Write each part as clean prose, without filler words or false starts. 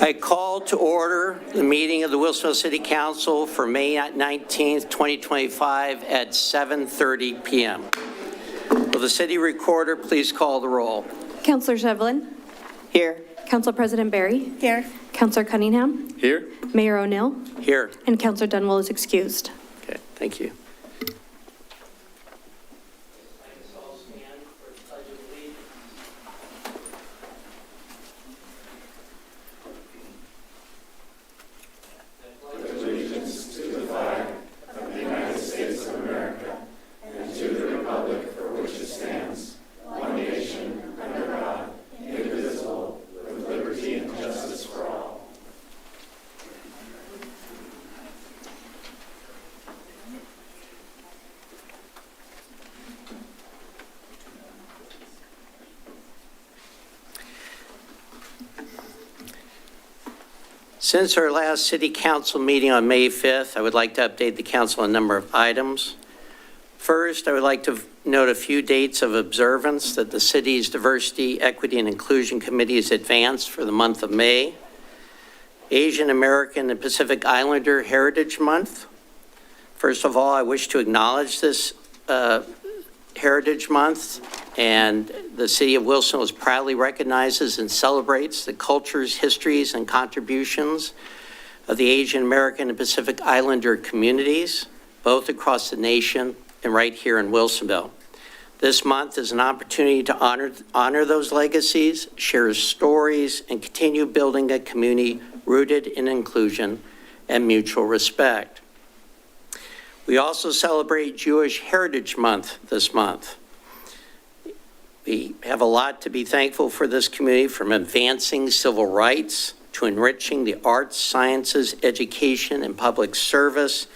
I call to order the meeting of the Wilsonville City Council for May 19th, 2025 at 7:30 p.m. Will the city recorder please call the roll? Councillor Shevlin. Here. Council President Barry. Here. Councillor Cunningham. Here. Mayor O'Neill. Here. And Councillor Dunwell is excused. Okay, thank you. Since our last City Council meeting on May 5th, I would like to update the Council on a number of items. First, I would like to note a few dates of observance that the city's Diversity, Equity, and Inclusion Committee has advanced for the month of May. Asian American and Pacific Islander Heritage Month. First of all, I wish to acknowledge this Heritage Month, and the City of Wilsonville proudly recognizes and celebrates the cultures, histories, and contributions of the Asian American and Pacific Islander communities, both across the nation and right here in Wilsonville. This month is an opportunity to honor those legacies, share stories, and continue building a community rooted in inclusion and mutual respect. We also celebrate Jewish Heritage Month this month. We have a lot to be thankful for this community, from advancing civil rights to enriching the arts, sciences, education, and public service.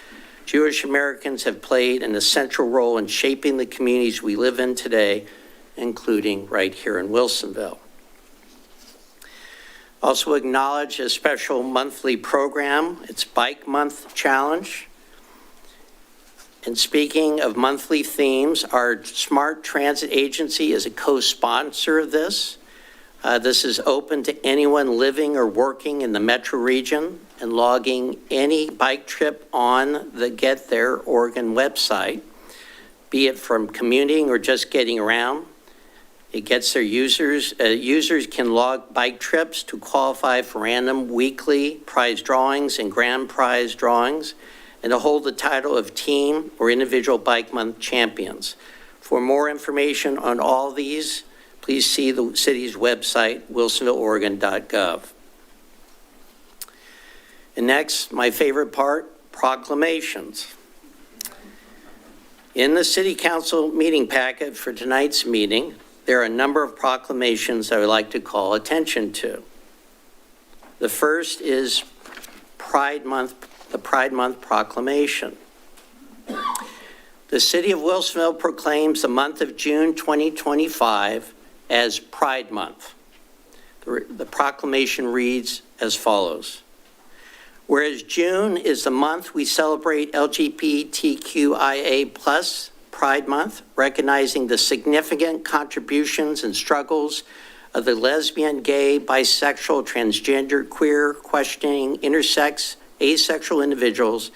Jewish Americans have played an essential role in shaping the communities we live in today, including right here in Wilsonville. Also acknowledge a special monthly program. It's Bike Month Challenge. And speaking of monthly themes, our Smart Transit Agency is a co-sponsor of this. This is open to anyone living or working in the metro region and logging any bike trip on the Get There Oregon website, be it from commuting or just getting around. It gets their users can log bike trips to qualify for random weekly prize drawings and grand prize drawings, and to hold the title of team or individual Bike Month champions. For more information on all these, please see the city's website, wilsonvilleoregon.gov. And next, my favorite part, proclamations. In the City Council meeting packet for tonight's meeting, there are a number of proclamations I would like to call attention to. The first is the Pride Month Proclamation. The City of Wilsonville proclaims the month of June 2025 as Pride Month. The proclamation reads as follows. Whereas June is the month we celebrate LGBTQIA+ Pride Month, recognizing the significant contributions and struggles of the lesbian, gay, bisexual, transgender, queer, questioning, intersex, asexual individuals,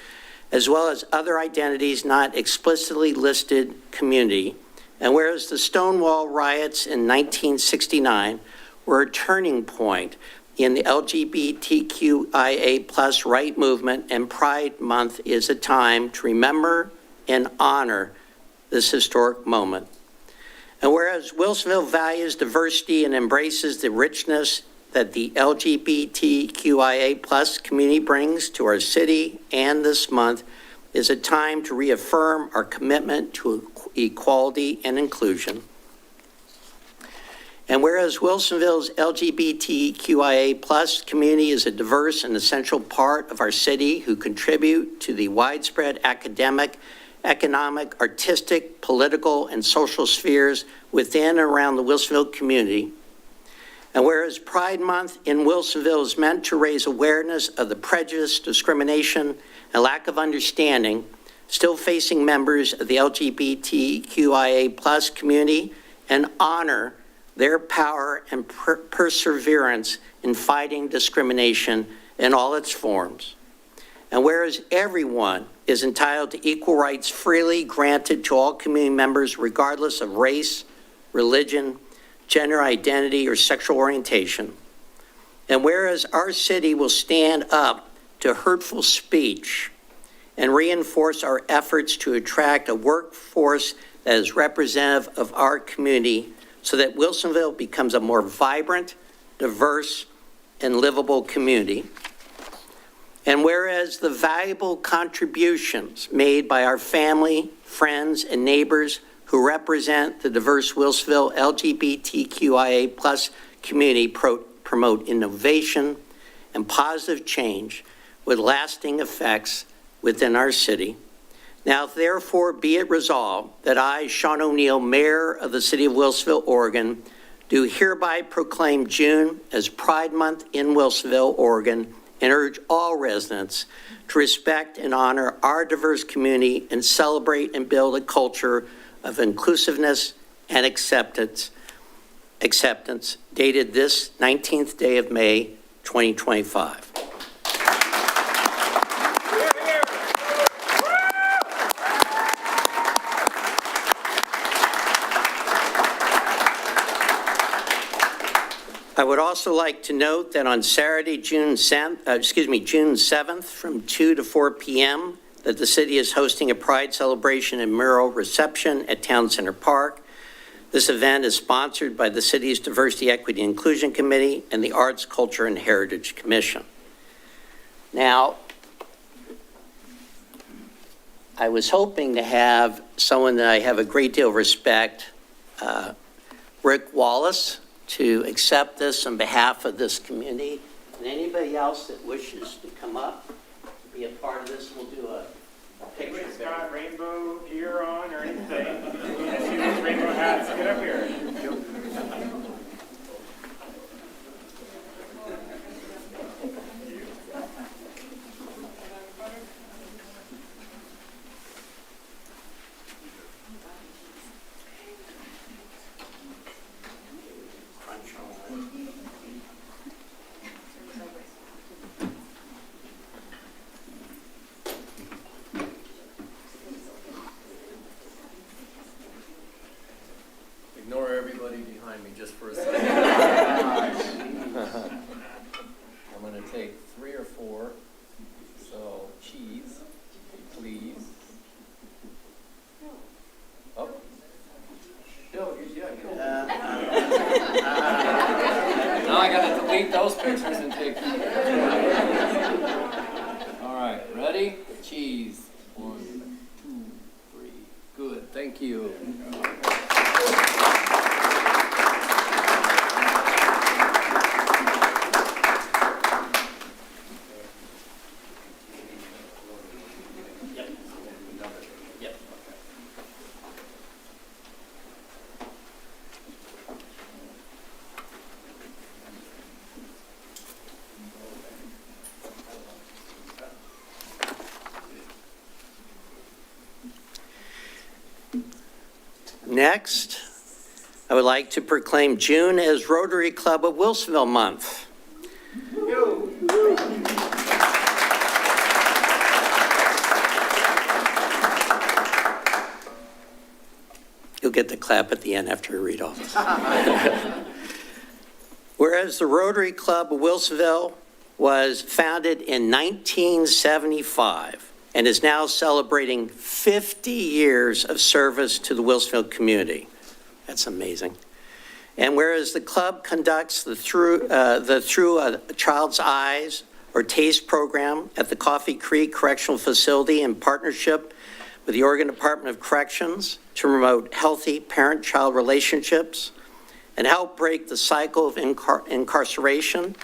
as well as other identities not explicitly listed community. And whereas the Stonewall riots in 1969 were a turning point in the LGBTQIA+ right movement, and Pride Month is a time to remember and honor this historic moment. And whereas Wilsonville values diversity and embraces the richness that the LGBTQIA+ community brings to our city, and this month is a time to reaffirm our commitment to equality and inclusion. And whereas Wilsonville's LGBTQIA+ community is a diverse and essential part of our city who contribute to the widespread academic, economic, artistic, political, and social spheres within and around the Wilsonville community. And whereas Pride Month in Wilsonville is meant to raise awareness of the prejudice, discrimination, and lack of understanding still facing members of the LGBTQIA+ community, and honor their power and perseverance in fighting discrimination in all its forms. And whereas everyone is entitled to equal rights freely granted to all community members regardless of race, religion, gender identity, or sexual orientation, and whereas our city will stand up to hurtful speech and reinforce our efforts to attract a workforce that is representative of our community so that Wilsonville becomes a more vibrant, diverse, and livable community. And whereas the valuable contributions made by our family, friends, and neighbors who represent the diverse Wilsonville LGBTQIA+ community promote innovation and positive change with lasting effects within our city. Now, therefore, be it resolved that I, Sean O'Neill, Mayor of the City of Wilsonville, Oregon, do hereby proclaim June as Pride Month in Wilsonville, Oregon, and urge all residents to respect and honor our diverse community and celebrate and build a culture of inclusiveness and acceptance, dated this 19th day of May, 2025. I would also like to note that on Saturday, June 7th, from 2 to 4 p.m., that the city is hosting a Pride celebration and mural reception at Town Center Park. This event is sponsored by the city's Diversity, Equity, and Inclusion Committee and the Arts, Culture, and Heritage Commission. Now, I was hoping to have someone that I have a great deal of respect, Rick Wallace, to accept this on behalf of this community. And anybody else that wishes to come up, be a part of this, we'll do a picture. Rick's got rainbow gear on or anything. You want to see those rainbow hats? Get up here. Ignore everybody behind me just for a second. I'm going to take 3 or 4. So, cheese, please. Oh. No, now I got to delete those pictures and take. All right, ready? Cheese. 1, 2, 3. Good, thank you. Next, I would like to proclaim June as Rotary Club of Wilsonville Month. You'll get the clap at the end after we read all this. Whereas the Rotary Club of Wilsonville was founded in 1975 and is now celebrating 50 years of service to the Wilsonville community. That's amazing. And whereas the club conducts the Through a Child's Eyes or TASTE program at the Coffee Creek Correctional Facility in partnership with the Oregon Department of Corrections to promote healthy parent-child relationships and help break the cycle of incarceration.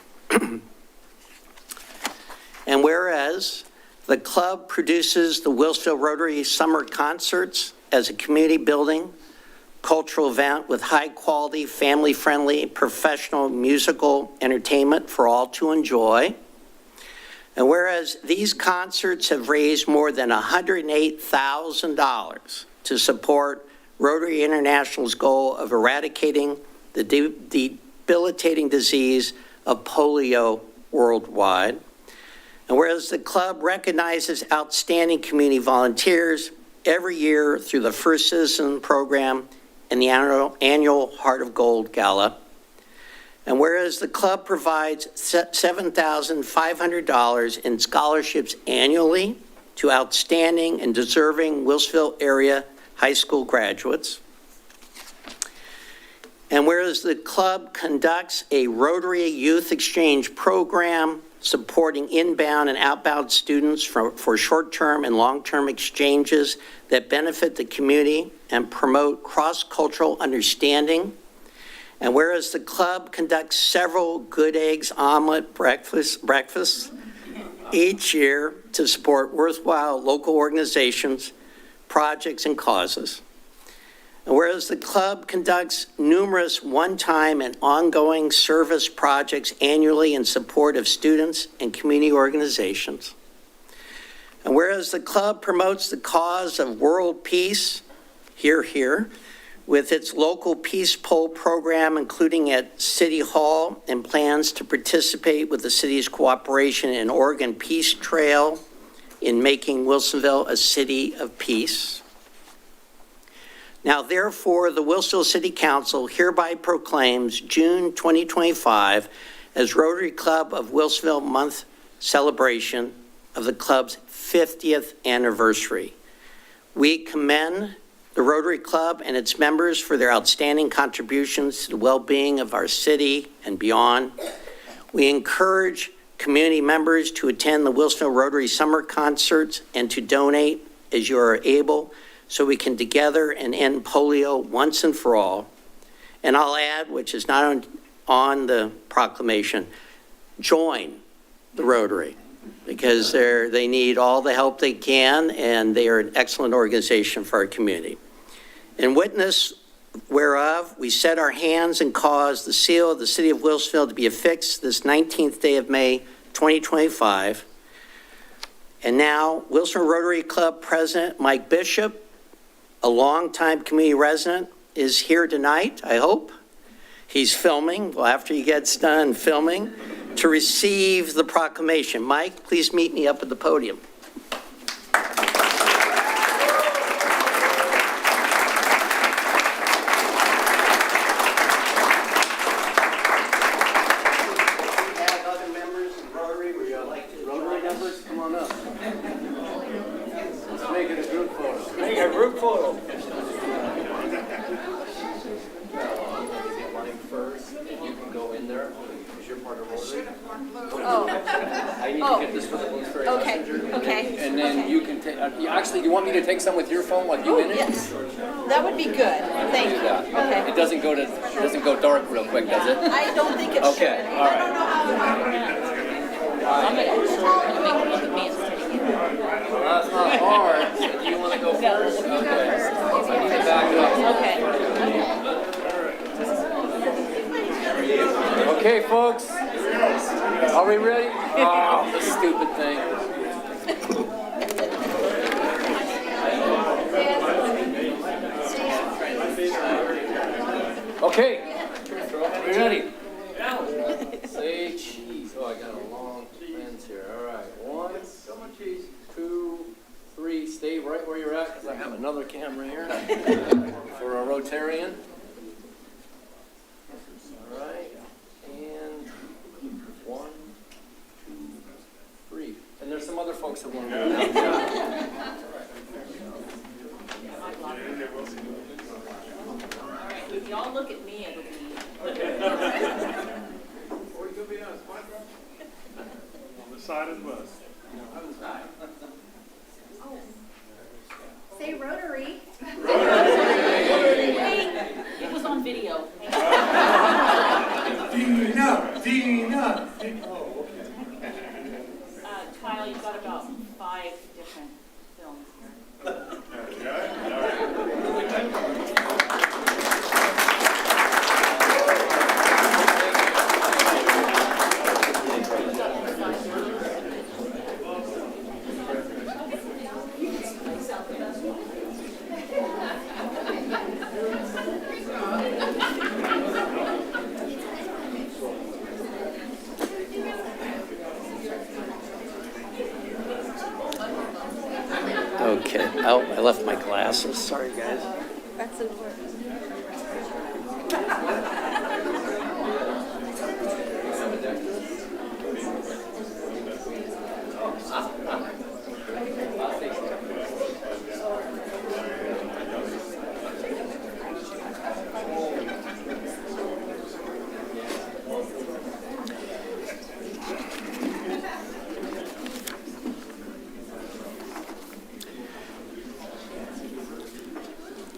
And whereas the club produces the Wilsonville Rotary Summer Concerts as a community building, cultural event with high-quality, family-friendly, professional musical entertainment for all to enjoy. And whereas these concerts have raised more than $108,000 to support Rotary International's goal of eradicating the debilitating disease of polio worldwide. And whereas the club recognizes outstanding community volunteers every year through the First Citizen Program and the annual Heart of Gold Gala, and whereas the club provides $7,500 in scholarships annually to outstanding and deserving Wilsonville area high school graduates, and whereas the club conducts a Rotary Youth Exchange program supporting inbound and outbound students for short-term and long-term exchanges that benefit the community and promote cross-cultural understanding, and whereas the club conducts several good eggs omelet breakfasts each year to support worthwhile local organizations, projects, and causes, and whereas the club conducts numerous one-time and ongoing service projects annually in support of students and community organizations, and whereas the club promotes the cause of world peace, hear, hear, with its local Peace Pole program, including at City Hall, and plans to participate with the city's cooperation in Oregon Peace Trail in making Wilsonville a city of peace. Now, therefore, the Wilsonville City Council hereby proclaims June 2025 as Rotary Club of Wilsonville Month celebration of the club's 50th anniversary. We commend the Rotary Club and its members for their outstanding contributions to the well-being of our city and beyond. We encourage community members to attend the Wilsonville Rotary Summer Concerts and to donate as you are able so we can together and end polio once and for all. And I'll add, which is not on the proclamation, join the Rotary, because they need all the help they can, and they are an excellent organization for our community. In witness whereof, we set our hands and cause the seal of the city of Wilsonville to be affixed this 19th day of May, 2025. And now, Wilsonville Rotary Club President Mike Bishop, a longtime community resident, is here tonight, I hope. He's filming, well, after he gets done filming, to receive the proclamation. Mike, please meet me up at the podium. Actually, do you want me to take some with your phone while you in it? Yes, that would be good. Thank you. Okay. It doesn't go dark real quick, does it? I don't think it should. Okay, all right. I'm going to make one of the means. Well, that's not hard. Do you want to go first? Okay. I need to back up. Okay. Okay, folks. Are we ready? Oh, this stupid thing. Okay, we ready? Say cheese. Oh, I got a long lens here. All right, 1, 2, 3. Stay right where you're at, because I have another camera here for a Rotarian. All right, and 1, 2, 3. And there's some other folks that want to go down. If y'all look at me, it'll be... On the side of the bus. Say Rotary. Hey, it was on video. Dina. Kyle, you've got about 5 different films here. left my glasses. Sorry, guys. That's important.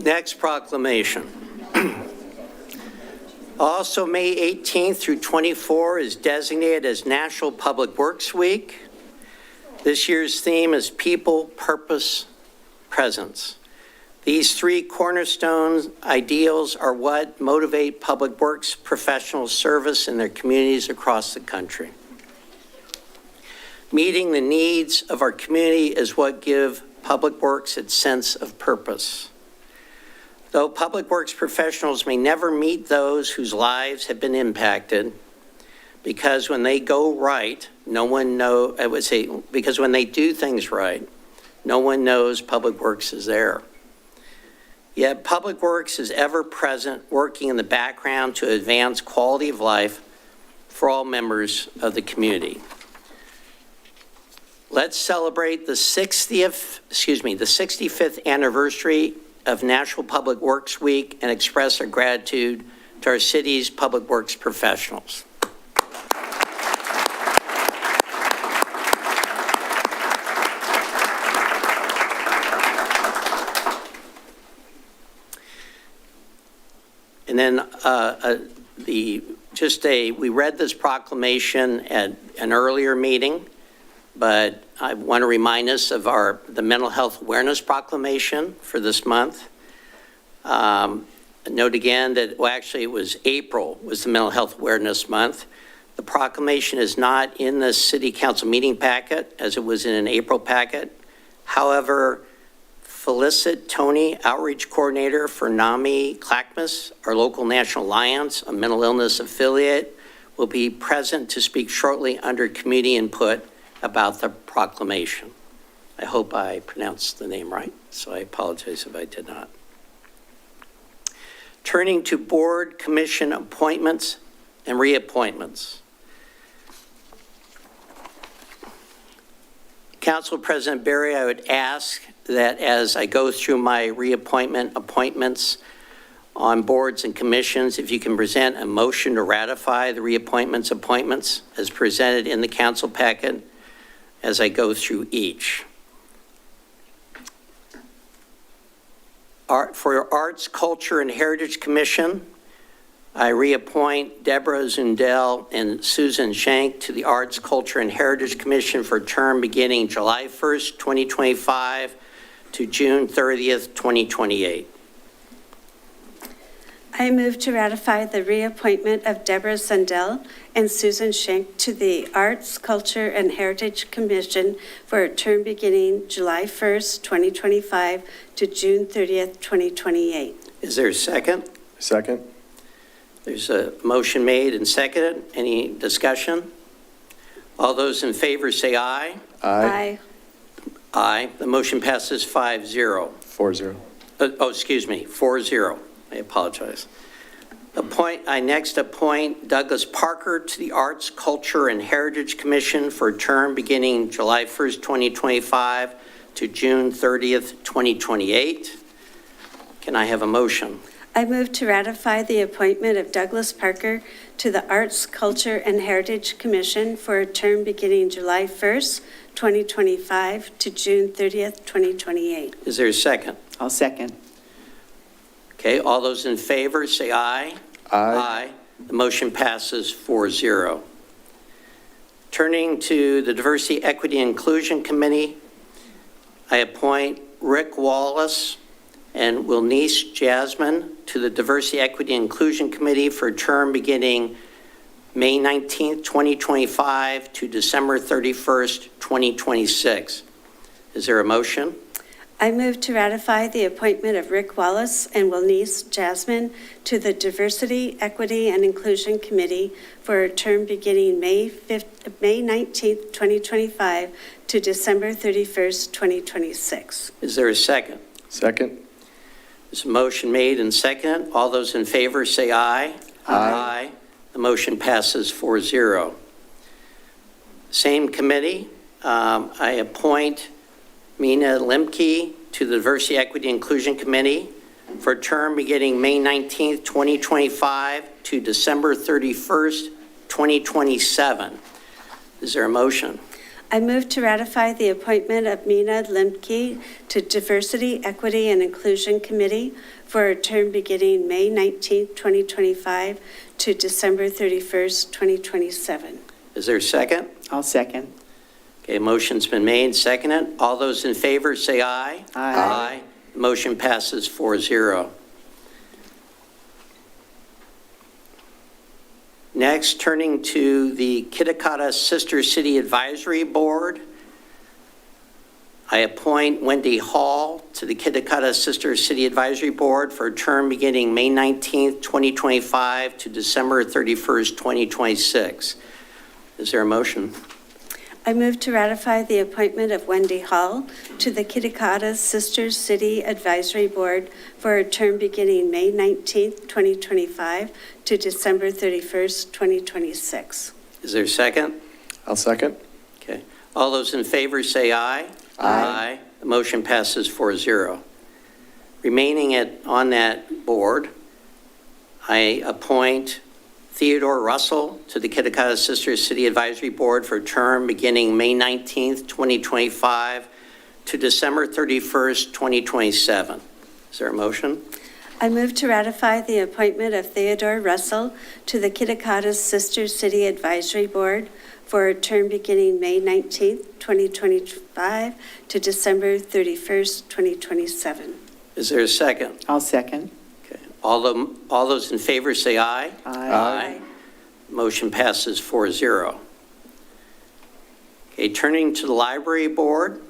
Next proclamation. Also, May 18th through 24 is designated as National Public Works Week. This year's theme is People, Purpose, Presence. These three cornerstone ideals are what motivate public works professionals' service in their communities across the country. Meeting the needs of our community is what give public works its sense of purpose. Though public works professionals may never meet those whose lives have been impacted, because when they go right, because when they do things right, no one knows public works is there. Yet public works is ever present, working in the background to advance quality of life for all members of the community. Let's celebrate the 65th anniversary of National Public Works Week and express our gratitude to our city's public works professionals. And then we read this proclamation at an earlier meeting, but I want to remind us of the Mental Health Awareness Proclamation for this month. Note again that, well, actually it was April was the Mental Health Awareness Month. The proclamation is not in the City Council meeting packet as it was in an April packet. However, Felicit Tony, Outreach Coordinator for NAMI Clackamas, our local National Alliance, a mental illness affiliate, will be present to speak shortly under community input about the proclamation. I hope I pronounced the name right, so I apologize if I did not. Turning to board commission appointments and reappointments. Council President Berry, I would ask that as I go through my appointments on boards and commissions, if you can present a motion to ratify the appointments as presented in the council packet as I go through each. For Arts, Culture, and Heritage Commission, I reappoint Deborah Zundel and Susan Shank to the Arts, Culture, and Heritage Commission for a term beginning July 1st, 2025 to June 30th, 2028. I move to ratify the reappointment of Deborah Sundell and Susan Schenk to the Arts, Culture, and Heritage Commission for a term beginning July 1st, 2025 to June 30th, 2028. Is there a second? Second. There's a motion made and seconded. Any discussion? All those in favor say aye. Aye. Aye. The motion passes 5-0. 4-0. Excuse me, 4-0. I apologize. I next appoint Douglas Parker to the Arts, Culture, and Heritage Commission for a term beginning July 1st, 2025 to June 30th, 2028. Can I have a motion? I move to ratify the appointment of Douglas Parker to the Arts, Culture, and Heritage Commission for a term beginning July 1st, 2025 to June 30th, 2028. Is there a second? I'll second. Okay, all those in favor say aye. Aye. The motion passes 4-0. Turning to the Diversity, Equity, and Inclusion Committee, I appoint Rick Wallace and Wilnice Jasmine to the Diversity, Equity, and Inclusion Committee for a term beginning May 19th, 2025 to December 31st, 2026. Is there a motion? I move to ratify the appointment of Rick Wallace and Wilnice Jasmine to the Diversity, Equity, and Inclusion Committee for a term beginning May 19th, 2025 to December 31st, 2026. Is there a second? Second. There's a motion made and seconded. All those in favor say aye. Aye. The motion passes 4-0. Same committee, I appoint Mina Lemke to the Diversity, Equity, Inclusion Committee for a term beginning May 19th, 2025 to December 31st, 2027. Is there a motion? I move to ratify the appointment of Mina Lemke to Diversity, Equity, and Inclusion Committee for a term beginning May 19th, 2025 to December 31st, 2027. Is there a second? I'll second. Okay, motion's been made, seconded. All those in favor say aye. Aye. The motion passes 4-0. Next, turning to the Kitakata Sister City Advisory Board, I appoint Wendy Hall to the Kitakata Sister City Advisory Board for a term beginning May 19th, 2025 to December 31st, 2026. Is there a motion? I move to ratify the appointment of Wendy Hall to the Kitakata Sisters City Advisory Board for a term beginning May 19th, 2025 to December 31st, 2026. Is there a second? I'll second. Okay. All those in favor say aye. Aye. The motion passes 4-0. Remaining on that board, I appoint Theodore Russell to the Kitakata Sisters City Advisory Board for a term beginning May 19th, 2025 to December 31st, 2027. Is there a motion? I move to ratify the appointment of Theodore Russell to the Kitakata Sisters City Advisory Board for a term beginning May 19th, 2025 to December 31st, 2027. Is there a second? I'll second. Okay. All those in favor say aye. Aye. Motion passes 4-0. Okay, turning to the Library Board,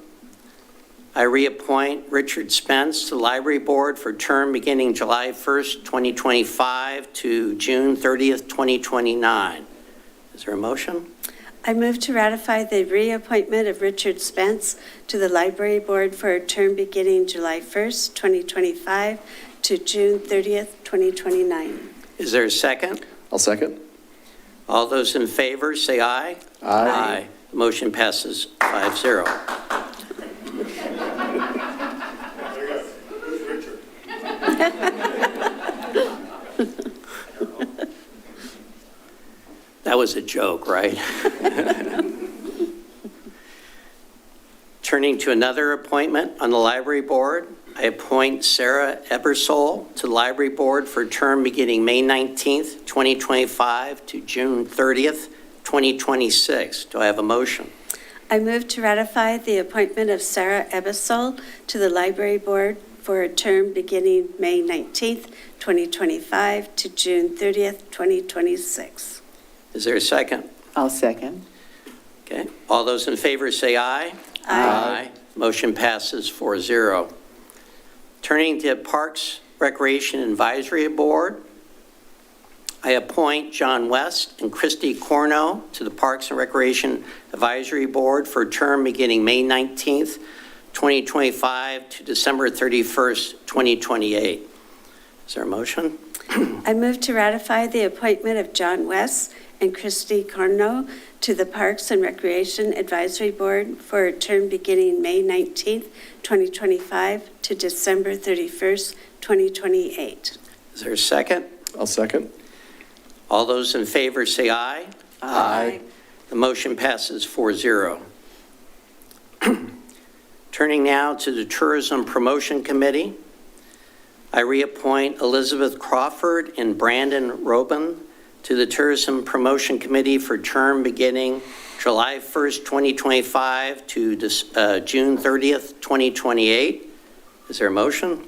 I reappoint Richard Spence to the Library Board for a term beginning July 1st, 2025 to June 30th, 2029. Is there a motion? I move to ratify the reappointment of Richard Spence to the Library Board for a term beginning July 1st, 2025 to June 30th, 2029. Is there a second? I'll second. All those in favor say aye. Aye. The motion passes 5-0. That was a joke, right? Turning to another appointment on the Library Board, I appoint Sarah Ebersole to the Library Board for a term beginning May 19th, 2025 to June 30th, 2026. Do I have a motion? I move to ratify the appointment of Sarah Ebersole to the Library Board for a term beginning May 19th, 2025 to June 30th, 2026. Is there a second? I'll second. Okay. All those in favor say aye. Aye. Motion passes 4-0. Turning to Parks, Recreation Advisory Board, I appoint John West and Christy Corno to the Parks and Recreation Advisory Board for a term beginning May 19th, 2025 to December 31st, 2028. Is there a motion? I move to ratify the appointment of John West and Christy Carno to the Parks and Recreation Advisory Board for a term beginning May 19th, 2025 to December 31st, 2028. Is there a second? I'll second. All those in favor say aye. Aye. The motion passes 4-0. Turning now to the Tourism Promotion Committee, I reappoint Elizabeth Crawford and Brandon Robin to the Tourism Promotion Committee for term beginning July 1st, 2025 to June 30th, 2028. Is there a motion?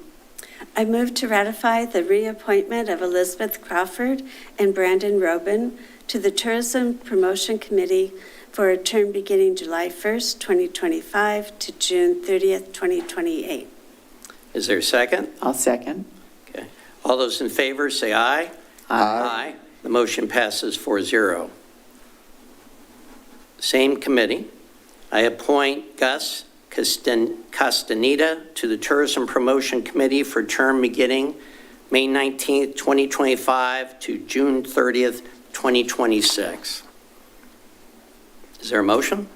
I move to ratify the reappointment of Elizabeth Crawford and Brandon Robin to the Tourism Promotion Committee for a term beginning July 1st, 2025 to June 30th, 2028. Is there a second? I'll second. Okay. All those in favor say aye. Aye. The motion passes 4-0. Same committee. I appoint Gus Castaneda to the Tourism Promotion Committee for term beginning May 19th, 2025 to June 30th, 2026. Is there a motion?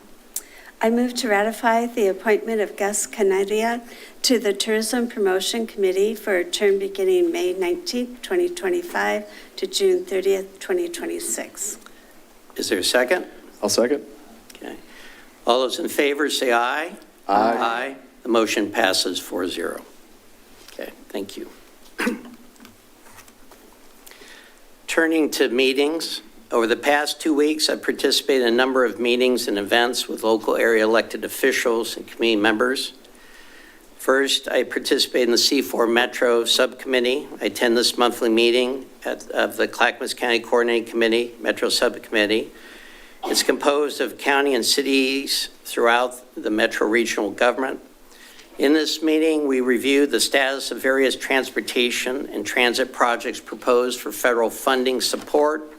I move to ratify the appointment of Gus Canadia to the Tourism Promotion Committee for a term beginning May 19th, 2025 to June 30th, 2026. Is there a second? I'll second. Okay. All those in favor say aye. Aye. The motion passes 4-0. Okay, thank you. Turning to meetings, over the past 2 weeks, I've participated in a number of meetings and events with local area elected officials and community members. First, I participated in the C4 Metro Subcommittee. I attend this monthly meeting of the Clackamas County Coordinating Committee, Metro Subcommittee. It's composed of county and cities throughout the Metro regional government. In this meeting, we reviewed the status of various transportation and transit projects proposed for federal funding support.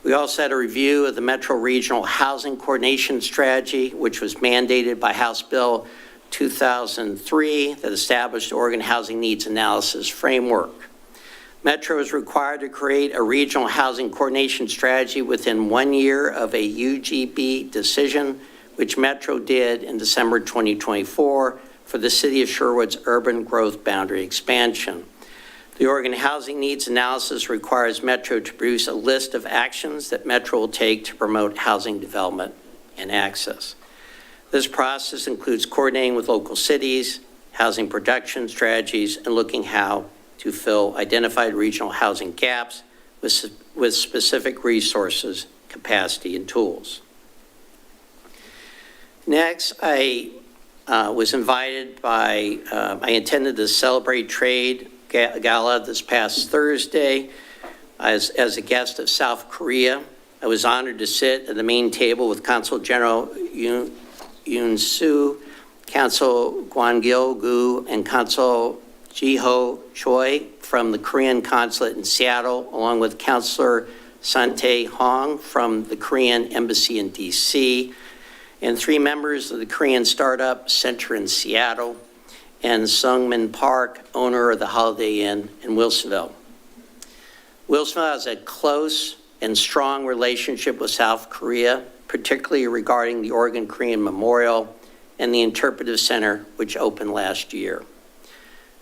We also had a review of the Metro Regional Housing Coordination Strategy, which was mandated by House Bill 2003 that established the Oregon Housing Needs Analysis Framework. Metro is required to create a regional housing coordination strategy within 1 year of a UGB decision, which Metro did in December 2024 for the City of Sherwood's urban growth boundary expansion. The Oregon Housing Needs Analysis requires Metro to produce a list of actions that Metro will take to promote housing development and access. This process includes coordinating with local cities, housing production strategies, and looking how to fill identified regional housing gaps with specific resources, capacity, and tools. Next, I was invited by, I attended the Celebrate Trade Gala this past Thursday as a guest of South Korea. I was honored to sit at the main table with Consul General Yoon Soo, Consul Gwangil Gu, and Consul Jiho Choi from the Korean Consulate in Seattle, along with Counselor Sante Hong from the Korean Embassy in DC, and 3 members of the Korean Startup Center in Seattle, and Sungmin Park, owner of the Holiday Inn in Wilsonville. Wilsonville has a close and strong relationship with South Korea, particularly regarding the Oregon Korean Memorial and the Interpretive Center, which opened last year.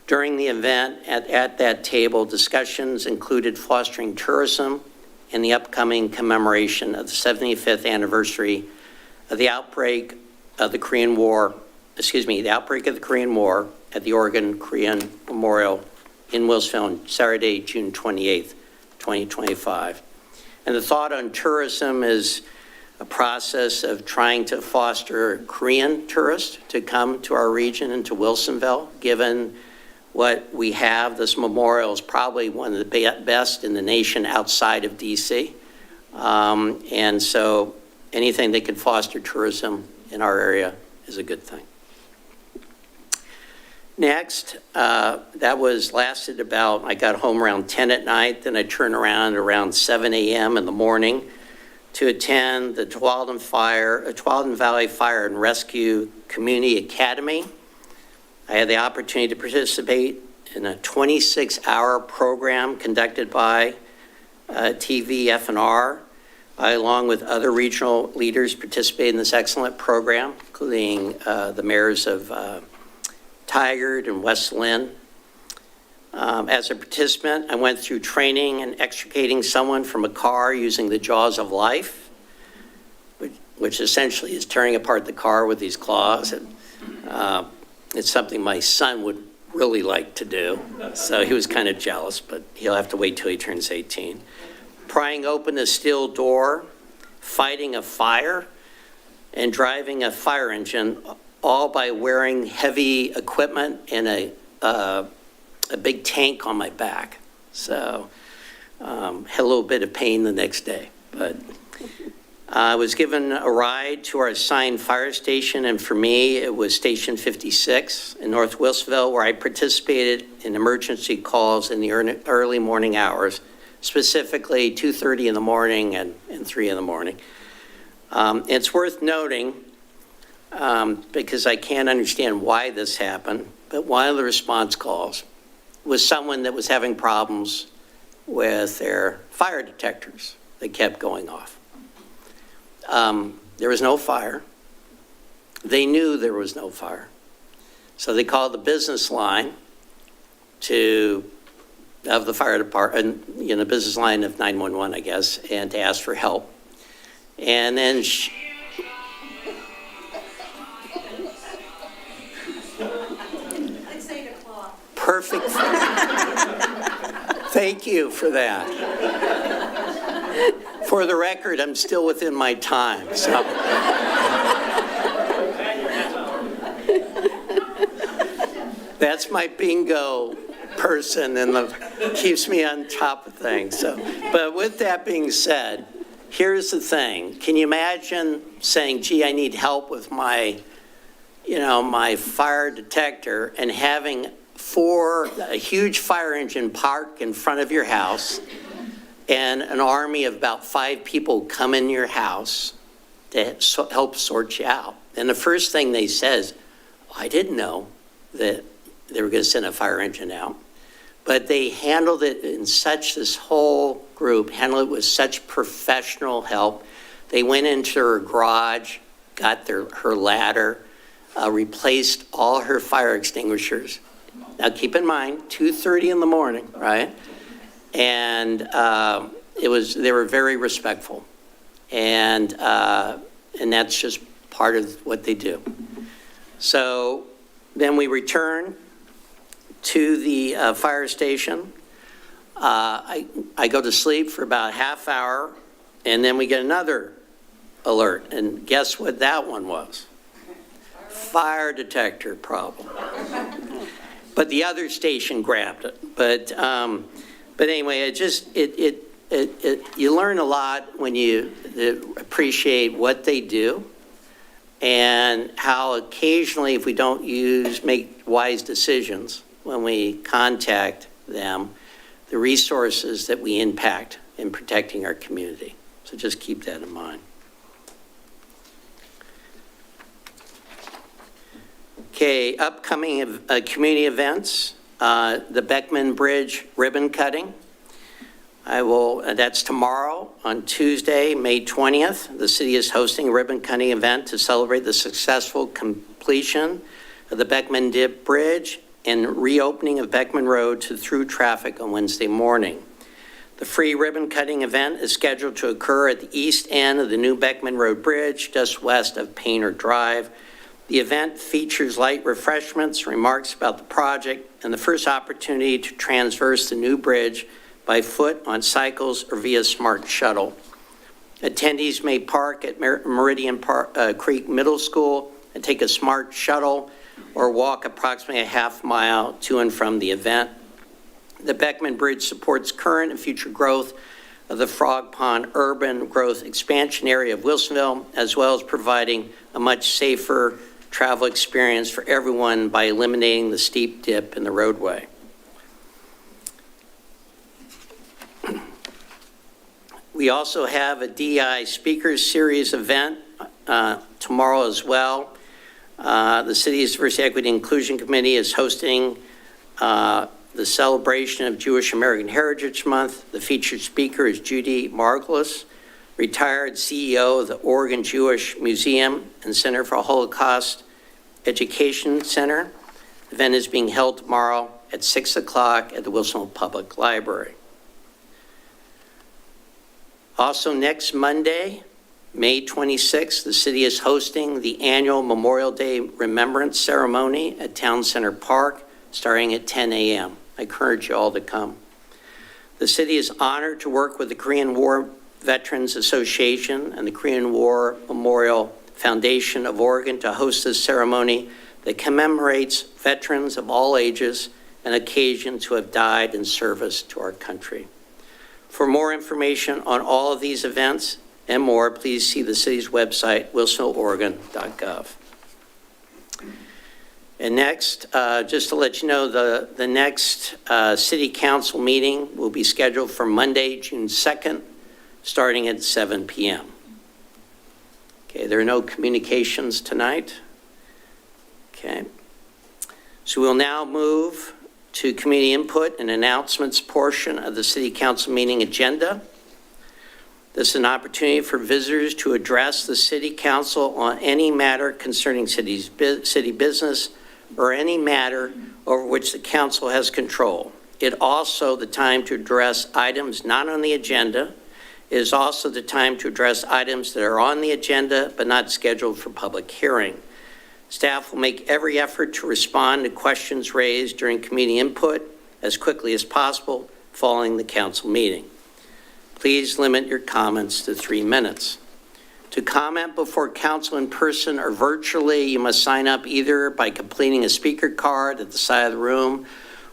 During the event, at that table, discussions included fostering tourism and the upcoming commemoration of the 75th anniversary of the outbreak of the Korean War, the outbreak of the Korean War at the Oregon Korean Memorial in Wilsonville on Saturday, June 28th, 2025. And the thought on tourism is a process of trying to foster Korean tourists to come to our region and to Wilsonville. Given what we have, this memorial is probably one of the best in the nation outside of DC. And so anything that can foster tourism in our area is a good thing. Next, that lasted about, I got home around 10 at night, then I turned around 7 a.m. in the morning to attend the Tualatin Valley Fire and Rescue Community Academy. I had the opportunity to participate in a 26-hour program conducted by TVFNR. I, along with other regional leaders, participated in this excellent program, including the mayors of Tigard and West Lynn. As a participant, I went through training and extricating someone from a car using the jaws of life, which essentially is tearing apart the car with these claws. And it's something my son would really like to do, so he was kind of jealous, but he'll have to wait till he turns 18. Prying open a steel door, fighting a fire, and driving a fire engine, all by wearing heavy equipment and a big tank on my back. So had a little bit of pain the next day, but I was given a ride to our assigned fire station, and for me, it was Station 56 in North Wilsonville, where I participated in emergency calls in the early morning hours, specifically 2:30 in the morning and 3 in the morning. It's worth noting because I can't understand why this happened, but one of the response calls was someone that was having problems with their fire detectors. They kept going off. There was no fire. They knew there was no fire. So they called the business line of the fire department, business line of 911, I guess, and to ask for help. And then perfect. Thank you for that. For the record, I'm still within my time, so. That's my bingo person and keeps me on top of things. So, but with that being said, here's the thing. Can you imagine saying, gee, I need help with my fire detector, and having a huge fire engine park in front of your house and an army of about 5 people come in your house to help sort you out? And the first thing they says, I didn't know that they were going to send a fire engine out. But they handled it this whole group handled it with such professional help. They went into her garage, got her ladder, replaced all her fire extinguishers. Now keep in mind, 2:30 in the morning, right? And they were very respectful. And that's just part of what they do. So then we return to the fire station. I go to sleep for about a half hour, and then we get another alert. And guess what that one was? Fire detector problem. But the other station grabbed it. But anyway, you learn a lot when you appreciate what they do, and how occasionally, if we don't make wise decisions when we contact them, the resources that we impact in protecting our community. So just keep that in mind. Okay, upcoming community events, the Beckman Bridge ribbon cutting. That's tomorrow on Tuesday, May 20th. The city is hosting a ribbon cutting event to celebrate the successful completion of the Beckman Dip Bridge and reopening of Beckman Road to through traffic on Wednesday morning. The free ribbon cutting event is scheduled to occur at the east end of the new Beckman Road Bridge, just west of Painter Drive. The event features light refreshments, remarks about the project, and the first opportunity to traverse the new bridge by foot, on cycles, or via smart shuttle. Attendees may park at Meridian Creek Middle School and take a smart shuttle or walk approximately a half mile to and from the event. The Beckman Bridge supports current and future growth of the Frog Pond urban growth expansion area of Wilsonville, as well as providing a much safer travel experience for everyone by eliminating the steep dip in the roadway. We also have a DI Speakers Series event tomorrow as well. The City's Diversity, Equity, and Inclusion Committee is hosting the celebration of Jewish American Heritage Month. The featured speaker is Judy Margulis, retired CEO of the Oregon Jewish Museum and Center for Holocaust Education Center. The event is being held tomorrow at 6 o'clock at the Wilsonville Public Library. Also next Monday, May 26th, the city is hosting the annual Memorial Day Remembrance Ceremony at Town Center Park, starting at 10 a.m. I encourage you all to come. The city is honored to work with the Korean War Veterans Association and the Korean War Memorial Foundation of Oregon to host this ceremony that commemorates veterans of all ages and occasions who have died in service to our country. For more information on all of these events and more, please see the city's website, wilsonvilleoregon.gov. And next, just to let you know, the next city council meeting will be scheduled for Monday, June 2nd, starting at 7 p.m. Okay, there are no communications tonight. Okay. So we'll now move to community input and announcements portion of the city council meeting agenda. This is an opportunity for visitors to address the city council on any matter concerning city business or any matter over which the council has control. It also the time to address items not on the agenda. It is also the time to address items that are on the agenda but not scheduled for public hearing. Staff will make every effort to respond to questions raised during community input as quickly as possible following the council meeting. Please limit your comments to 3 minutes. To comment before council in person or virtually, you must sign up either by completing a speaker card at the side of the room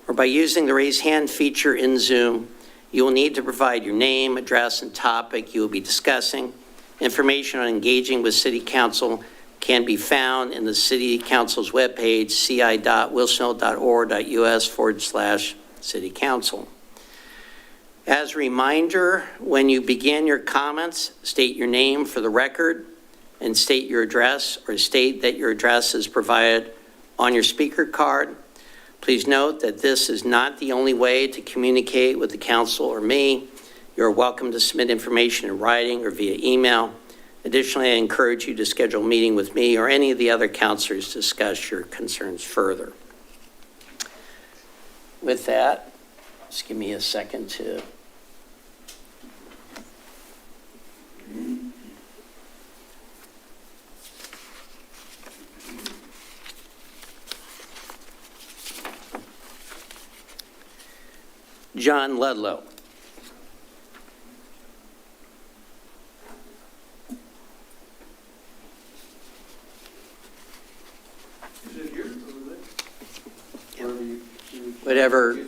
or by using the raise hand feature in Zoom. You will need to provide your name, address, and topic you will be discussing. Information on engaging with City Council can be found in the City Council's webpage, ci.wilsonville.org.us/City Council. As a reminder, when you begin your comments, state your name for the record and state your address or state that your address is provided on your speaker card. Please note that this is not the only way to communicate with the council or me. You're welcome to submit information in writing or via email. Additionally, I encourage you to schedule a meeting with me or any of the other councilors to discuss your concerns further. With that, just give me a second to John Ludlow.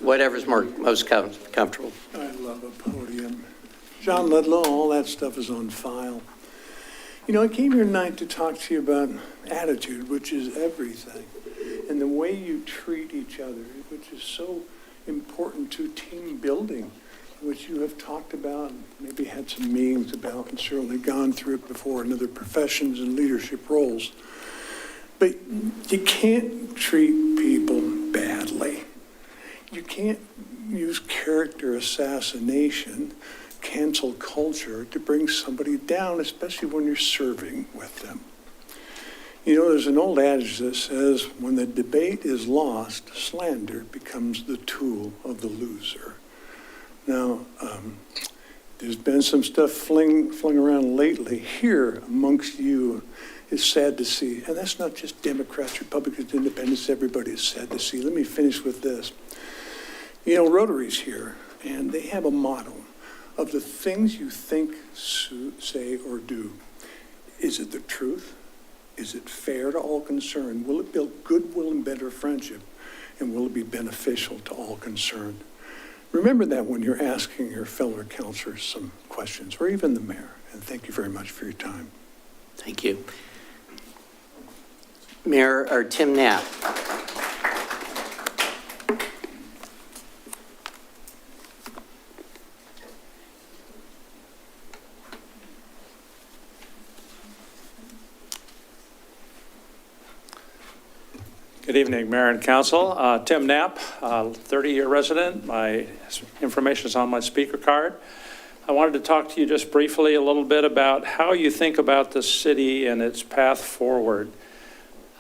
Whatever's most comfortable. I love a podium. John Ludlow, all that stuff is on file. You know, I came here tonight to talk to you about attitude, which is everything, and the way you treat each other, which is so important to team building, which you have talked about, and maybe had some meetings about, and certainly gone through it before in other professions and leadership roles. But you can't treat people badly. You can't use character assassination, cancel culture to bring somebody down, especially when you're serving with them. You know, there's an old adage that says, when the debate is lost, slander becomes the tool of the loser. Now, there's been some stuff flung around lately here amongst you. It's sad to see. And that's not just Democrats, Republicans, Independents, everybody is sad to see. Let me finish with this. You know, Rotary's here, and they have a motto of the things you think, say, or do. Is it the truth? Is it fair to all concerned? Will it build goodwill and better friendship? And will it be beneficial to all concerned? Remember that when you're asking your fellow counselors some questions, or even the mayor. And thank you very much for your time. Thank you. Mayor, or Tim Knapp. Good evening, Mayor and Council. Tim Knapp, 30-year resident. My information is on my speaker card. I wanted to talk to you just briefly a little bit about how you think about the city and its path forward.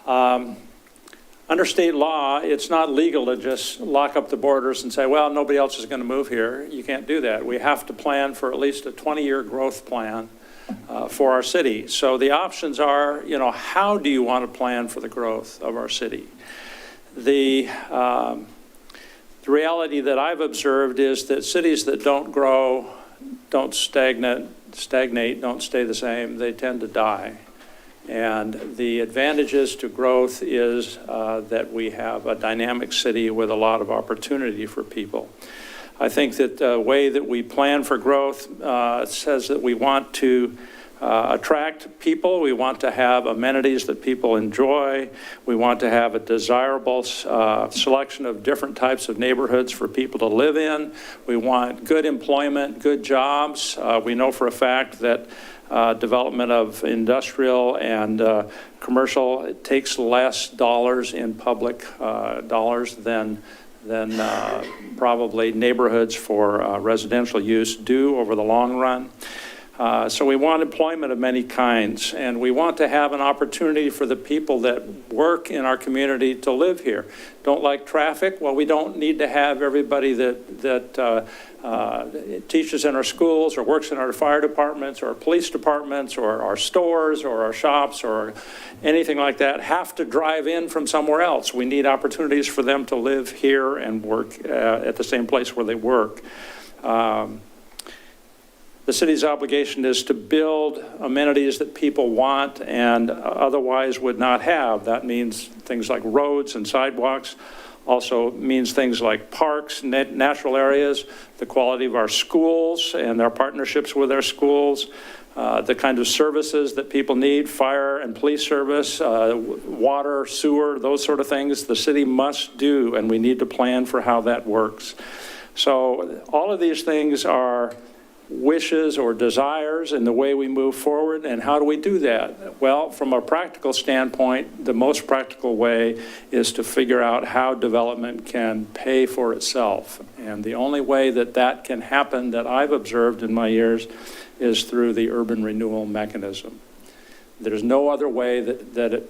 Under state law, it's not legal to just lock up the borders and say, well, nobody else is going to move here. You can't do that. We have to plan for at least a 20-year growth plan for our city. So the options are, you know, how do you want to plan for the growth of our city? The reality that I've observed is that cities that don't grow, don't stagnate, don't stay the same, they tend to die. And the advantages to growth is that we have a dynamic city with a lot of opportunity for people. I think that the way that we plan for growth says that we want to attract people. We want to have amenities that people enjoy. We want to have a desirable selection of different types of neighborhoods for people to live in. We want good employment, good jobs. We know for a fact that development of industrial and commercial. It takes less dollars in public dollars than probably neighborhoods for residential use do over the long run. So we want employment of many kinds, and we want to have an opportunity for the people that work in our community to live here. Don't like traffic? Well, we don't need to have everybody that teaches in our schools or works in our fire departments or police departments or our stores or our shops or anything like that have to drive in from somewhere else. We need opportunities for them to live here and work at the same place where they work. The city's obligation is to build amenities that people want and otherwise would not have. That means things like roads and sidewalks. Also means things like parks, natural areas, the quality of our schools and our partnerships with our schools, the kind of services that people need, fire and police service, water, sewer, those sort of things the city must do, and we need to plan for how that works. So all of these things are wishes or desires in the way we move forward. And how do we do that? Well, from a practical standpoint, the most practical way is to figure out how development can pay for itself. And the only way that that can happen that I've observed in my years is through the urban renewal mechanism. There's no other way that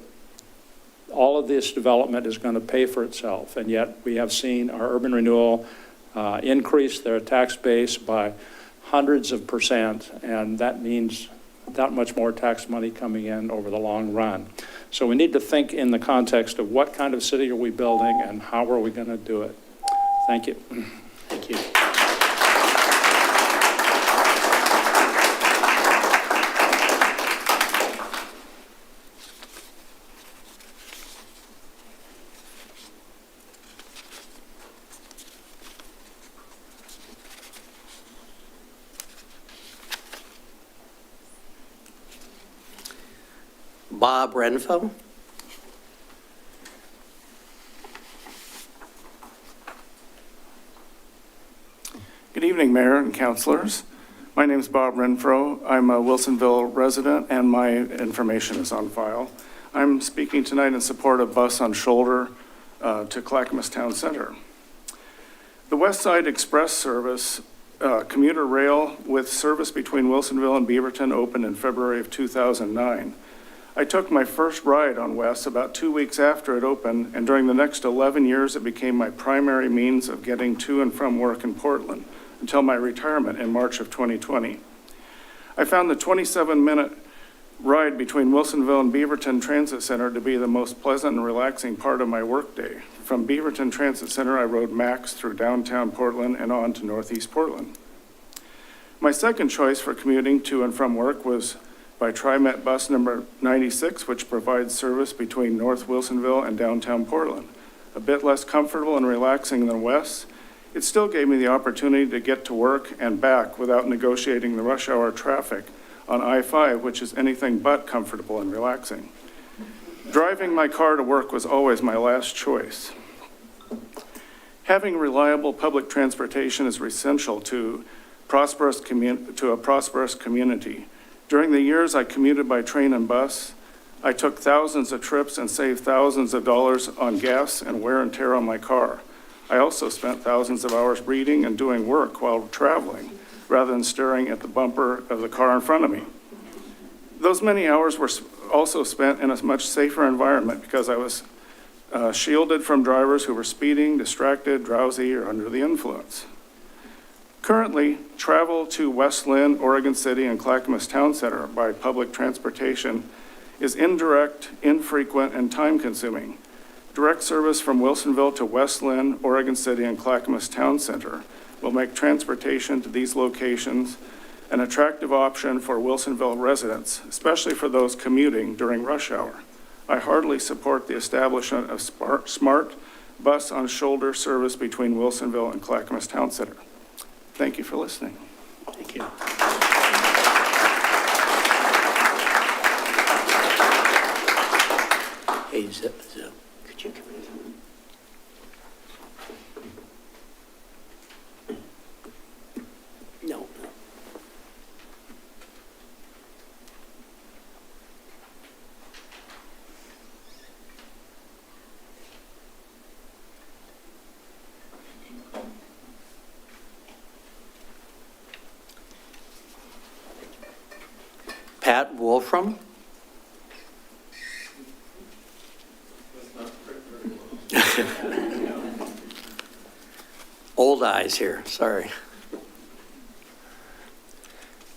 all of this development is going to pay for itself. And yet we have seen our urban renewal increase their tax base by hundreds of percent, and that means that much more tax money coming in over the long run. So we need to think in the context of what kind of city are we building and how are we going to do it. Thank you. Thank you. Bob Renfro. Good evening, Mayor and councilors. My name is Bob Renfro. I'm a Wilsonville resident, and my information is on file. I'm speaking tonight in support of Bus on Shoulder to Clackamas Town Center. The West Side Express service, commuter rail with service between Wilsonville and Beaverton, opened in February of 2009. I took my first ride on West about 2 weeks after it opened, and during the next 11 years, it became my primary means of getting to and from work in Portland until my retirement in March of 2020. I found the 27-minute ride between Wilsonville and Beaverton Transit Center to be the most pleasant and relaxing part of my workday. From Beaverton Transit Center, I rode MAX through downtown Portland and on to Northeast Portland. My second choice for commuting to and from work was by TriMet bus number 96, which provides service between North Wilsonville and downtown Portland. A bit less comfortable and relaxing than West, it still gave me the opportunity to get to work and back without negotiating the rush hour traffic on I-5, which is anything but comfortable and relaxing. Driving my car to work was always my last choice. Having reliable public transportation is essential to a prosperous community. During the years I commuted by train and bus, I took thousands of trips and saved thousands of dollars on gas and wear and tear on my car. I also spent thousands of hours reading and doing work while traveling, rather than staring at the bumper of the car in front of me. Those many hours were also spent in a much safer environment because I was shielded from drivers who were speeding, distracted, drowsy, or under the influence. Currently, travel to West Lynn, Oregon City, and Clackamas Town Center by public transportation is indirect, infrequent, and time-consuming. Direct service from Wilsonville to West Lynn, Oregon City, and Clackamas Town Center will make transportation to these locations an attractive option for Wilsonville residents, especially for those commuting during rush hour. I heartily support the establishment of smart bus on shoulder service between Wilsonville and Clackamas Town Center. Thank you for listening. Thank you. Hey, Zip, could you come in? No. Pat Wolfram. Old eyes here, sorry.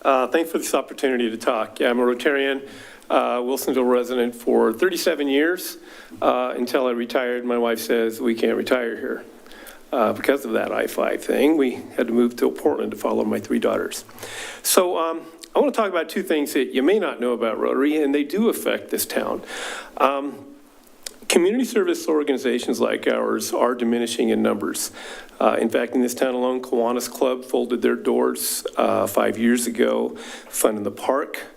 Thanks for this opportunity to talk. Yeah, I'm a Rotarian, Wilsonville resident for 37 years until I retired. My wife says we can't retire here. Because of that I-5 thing, we had to move to Portland to follow my 3 daughters. So I want to talk about 2 things that you may not know about Rotary, and they do affect this town. Community service organizations like ours are diminishing in numbers. In fact, in this town alone, Kiwanis Club folded their doors 5 years ago. Fun in the Park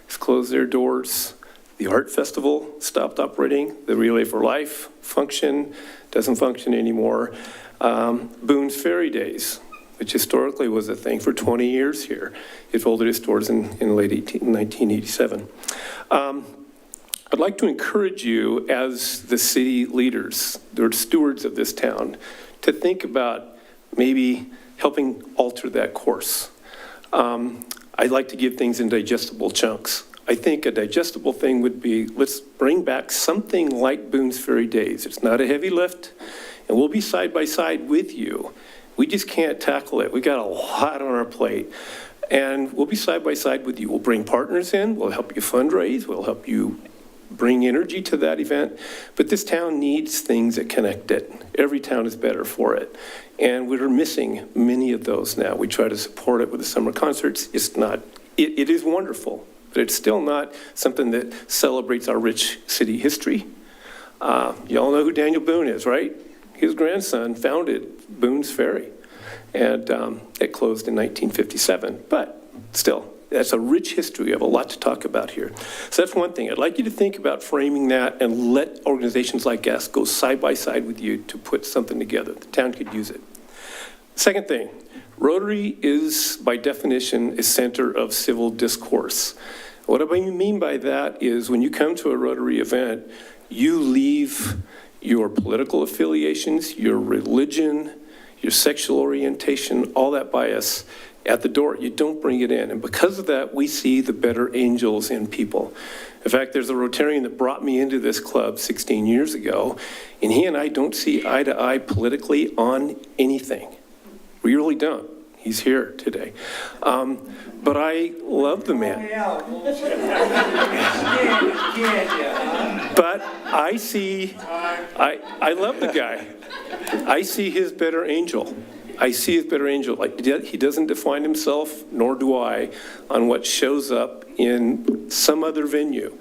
has closed their doors. The Art Festival stopped operating. The Relay for Life doesn't function anymore. Boone's Ferry Days, which historically was a thing for 20 years here, it folded its doors in late 1987. I'd like to encourage you as the city leaders, the stewards of this town, to think about maybe helping alter that course. I'd like to give things in digestible chunks. I think a digestible thing would be, let's bring back something like Boone's Ferry Days. It's not a heavy lift, and we'll be side by side with you. We just can't tackle it. We got a lot on our plate, and we'll be side by side with you. We'll bring partners in, we'll help you fundraise, we'll help you bring energy to that event, but this town needs things that connect it. Every town is better for it, and we're missing many of those now. We try to support it with the summer concerts. It's not, it is wonderful, but it's still not something that celebrates our rich city history. You all know who Daniel Boone is, right? His grandson founded Boone's Ferry, and it closed in 1957, but still, that's a rich history. We have a lot to talk about here. So that's one thing. I'd like you to think about framing that and let organizations like us go side by side with you to put something together. The town could use it. Second thing, Rotary is, by definition, a center of civil discourse. What I mean by that is when you come to a Rotary event, you leave your political affiliations, your religion, your sexual orientation, all that bias at the door. You don't bring it in. And because of that, we see the better angels in people. In fact, there's a Rotarian that brought me into this club 16 years ago, and he and I don't see eye to eye politically on anything. We really don't. He's here today. But I love the man. But I see, I love the guy. I see his better angel. I see his better angel. Like, he doesn't define himself, nor do I, on what shows up in some other venue.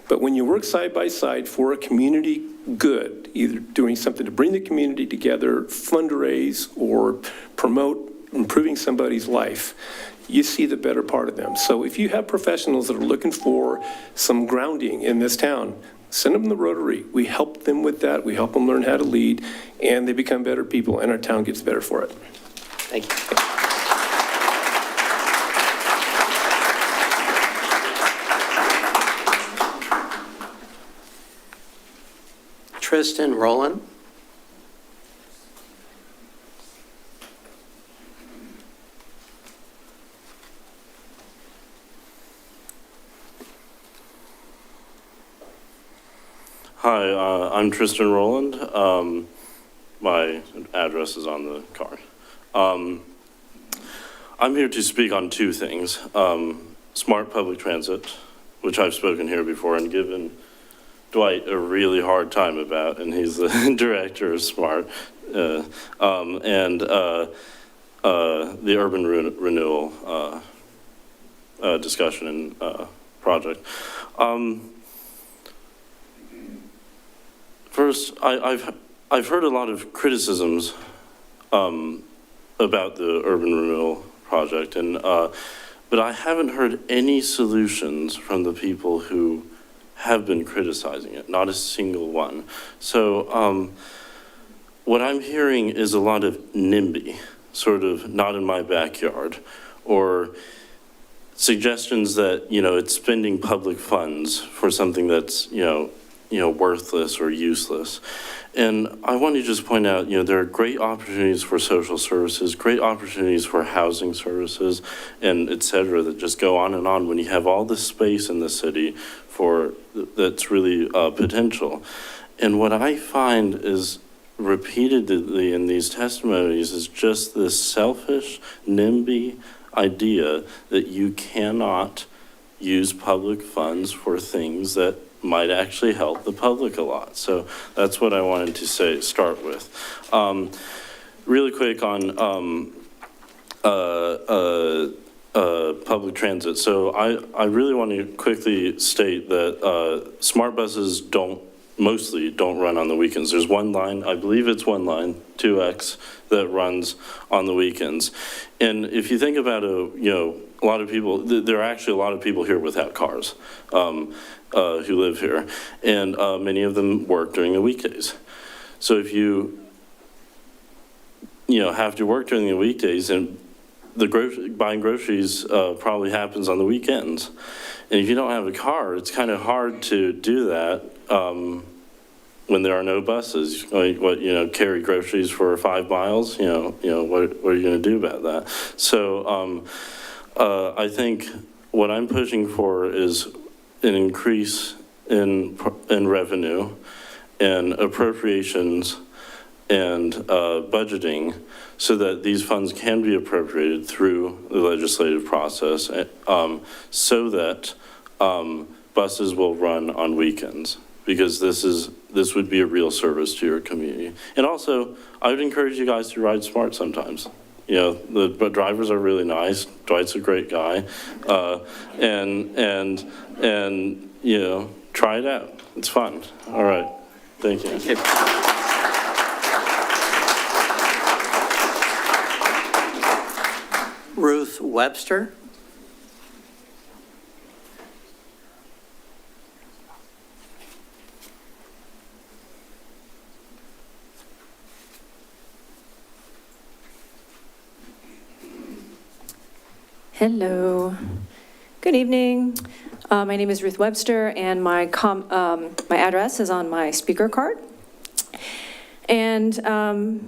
But when you work side by side for a community good, either doing something to bring the community together, fundraise, or promote improving somebody's life, you see the better part of them. So if you have professionals that are looking for some grounding in this town, send them the Rotary. We help them with that. We help them learn how to lead, and they become better people, and our town gets better for it. Thank you. Tristan Rowland. Hi, I'm Tristan Rowland. My address is on the card. I'm here to speak on 2 things. Smart public transit, which I've spoken here before and given Dwight a really hard time about, and he's the director of SMART, and the urban renewal discussion and project. First, I've heard a lot of criticisms about the urban renewal project, and but I haven't heard any solutions from the people who have been criticizing it, not a single one. So what I'm hearing is a lot of NIMBY, sort of not in my backyard, or suggestions that, it's spending public funds for something that's, worthless or useless. And I want to just point out, there are great opportunities for social services, great opportunities for housing services, and et cetera, that just go on and on when you have all this space in the city that's really potential. And what I find is repeatedly in these testimonies is just this selfish, NIMBY idea that you cannot use public funds for things that might actually help the public a lot. So that's what I wanted to start with. Really quick on public transit. So I really want to quickly state that smart buses mostly don't run on the weekends. There's one line, I believe it's one line, 2X, that runs on the weekends. And if you think about a lot of people, there are actually a lot of people here without cars who live here, and many of them work during the weekdays. So if you have to work during the weekdays, and buying groceries probably happens on the weekends. And if you don't have a car, it's kind of hard to do that when there are no buses. Carry groceries for 5 miles, what are you going to do about that? So I think what I'm pushing for is an increase in revenue and appropriations and budgeting so that these funds can be appropriated through the legislative process so that buses will run on weekends, because this would be a real service to your community. And also, I would encourage you guys to ride smart sometimes. The drivers are really nice. Dwight's a great guy. And try it out. It's fun. All right. Thank you. Okay. Ruth Webster. Hello. Good evening. My name is Ruth Webster, and my address is on my speaker card. And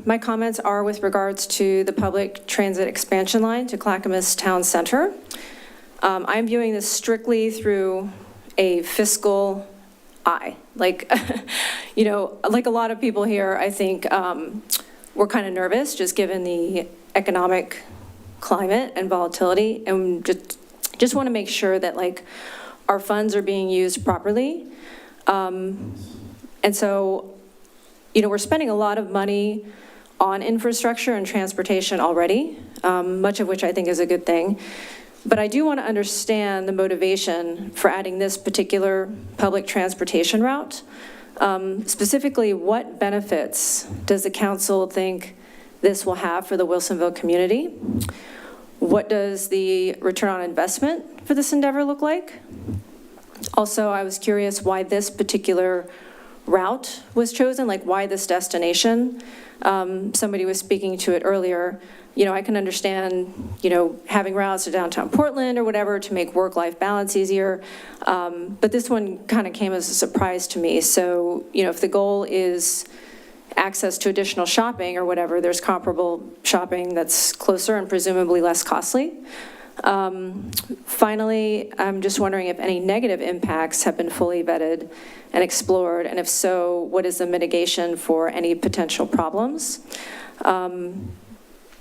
my comments are with regards to the public transit expansion line to Clackamas Town Center. I'm viewing this strictly through a fiscal eye. Like a lot of people here, I think we're kind of nervous just given the economic climate and volatility, and just want to make sure that our funds are being used properly. And so, we're spending a lot of money on infrastructure and transportation already, much of which I think is a good thing. But I do want to understand the motivation for adding this particular public transportation route. Specifically, what benefits does the council think this will have for the Wilsonville community? What does the return on investment for this endeavor look like? Also, I was curious why this particular route was chosen, why this destination. Somebody was speaking to it earlier. I can understand, having routes to downtown Portland or whatever to make work-life balance easier. But this one kind of came as a surprise to me. So, if the goal is access to additional shopping or whatever, there's comparable shopping that's closer and presumably less costly. Finally, I'm just wondering if any negative impacts have been fully vetted and explored, and if so, what is the mitigation for any potential problems?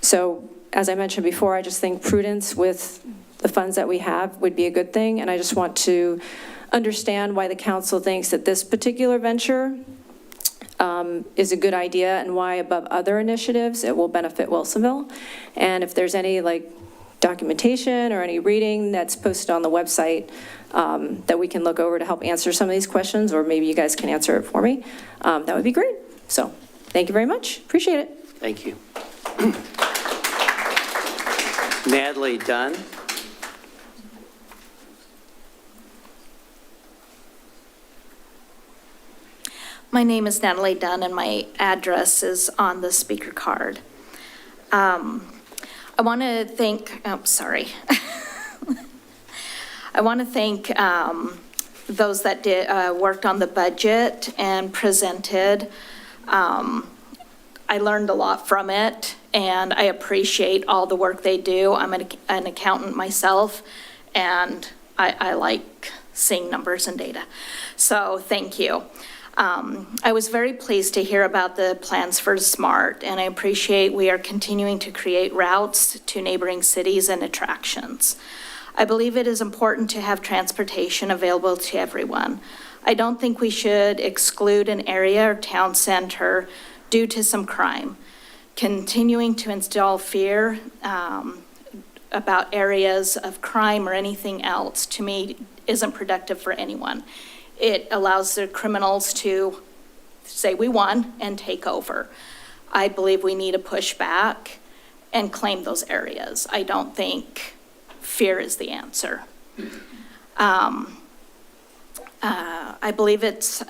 So, as I mentioned before, I just think prudence with the funds that we have would be a good thing, and I just want to understand why the council thinks that this particular venture is a good idea, and why above other initiatives it will benefit Wilsonville. And if there's any documentation or any reading that's posted on the website that we can look over to help answer some of these questions, or maybe you guys can answer it for me, that would be great. So thank you very much. Appreciate it. Thank you. Natalie Dunn. My name is Natalie Dunn, and my address is on the speaker card. I want to thank, I want to thank those that did, worked on the budget and presented. I learned a lot from it, and I appreciate all the work they do. I'm an accountant myself, and I like seeing numbers and data. So thank you. I was very pleased to hear about the plans for SMART, and I appreciate we are continuing to create routes to neighboring cities and attractions. I believe it is important to have transportation available to everyone. I don't think we should exclude an area or town center due to some crime. Continuing to instill fear about areas of crime or anything else, to me, isn't productive for anyone. It allows the criminals to say we won and take over. I believe we need to push back and claim those areas. I don't think fear is the answer. I believe it's,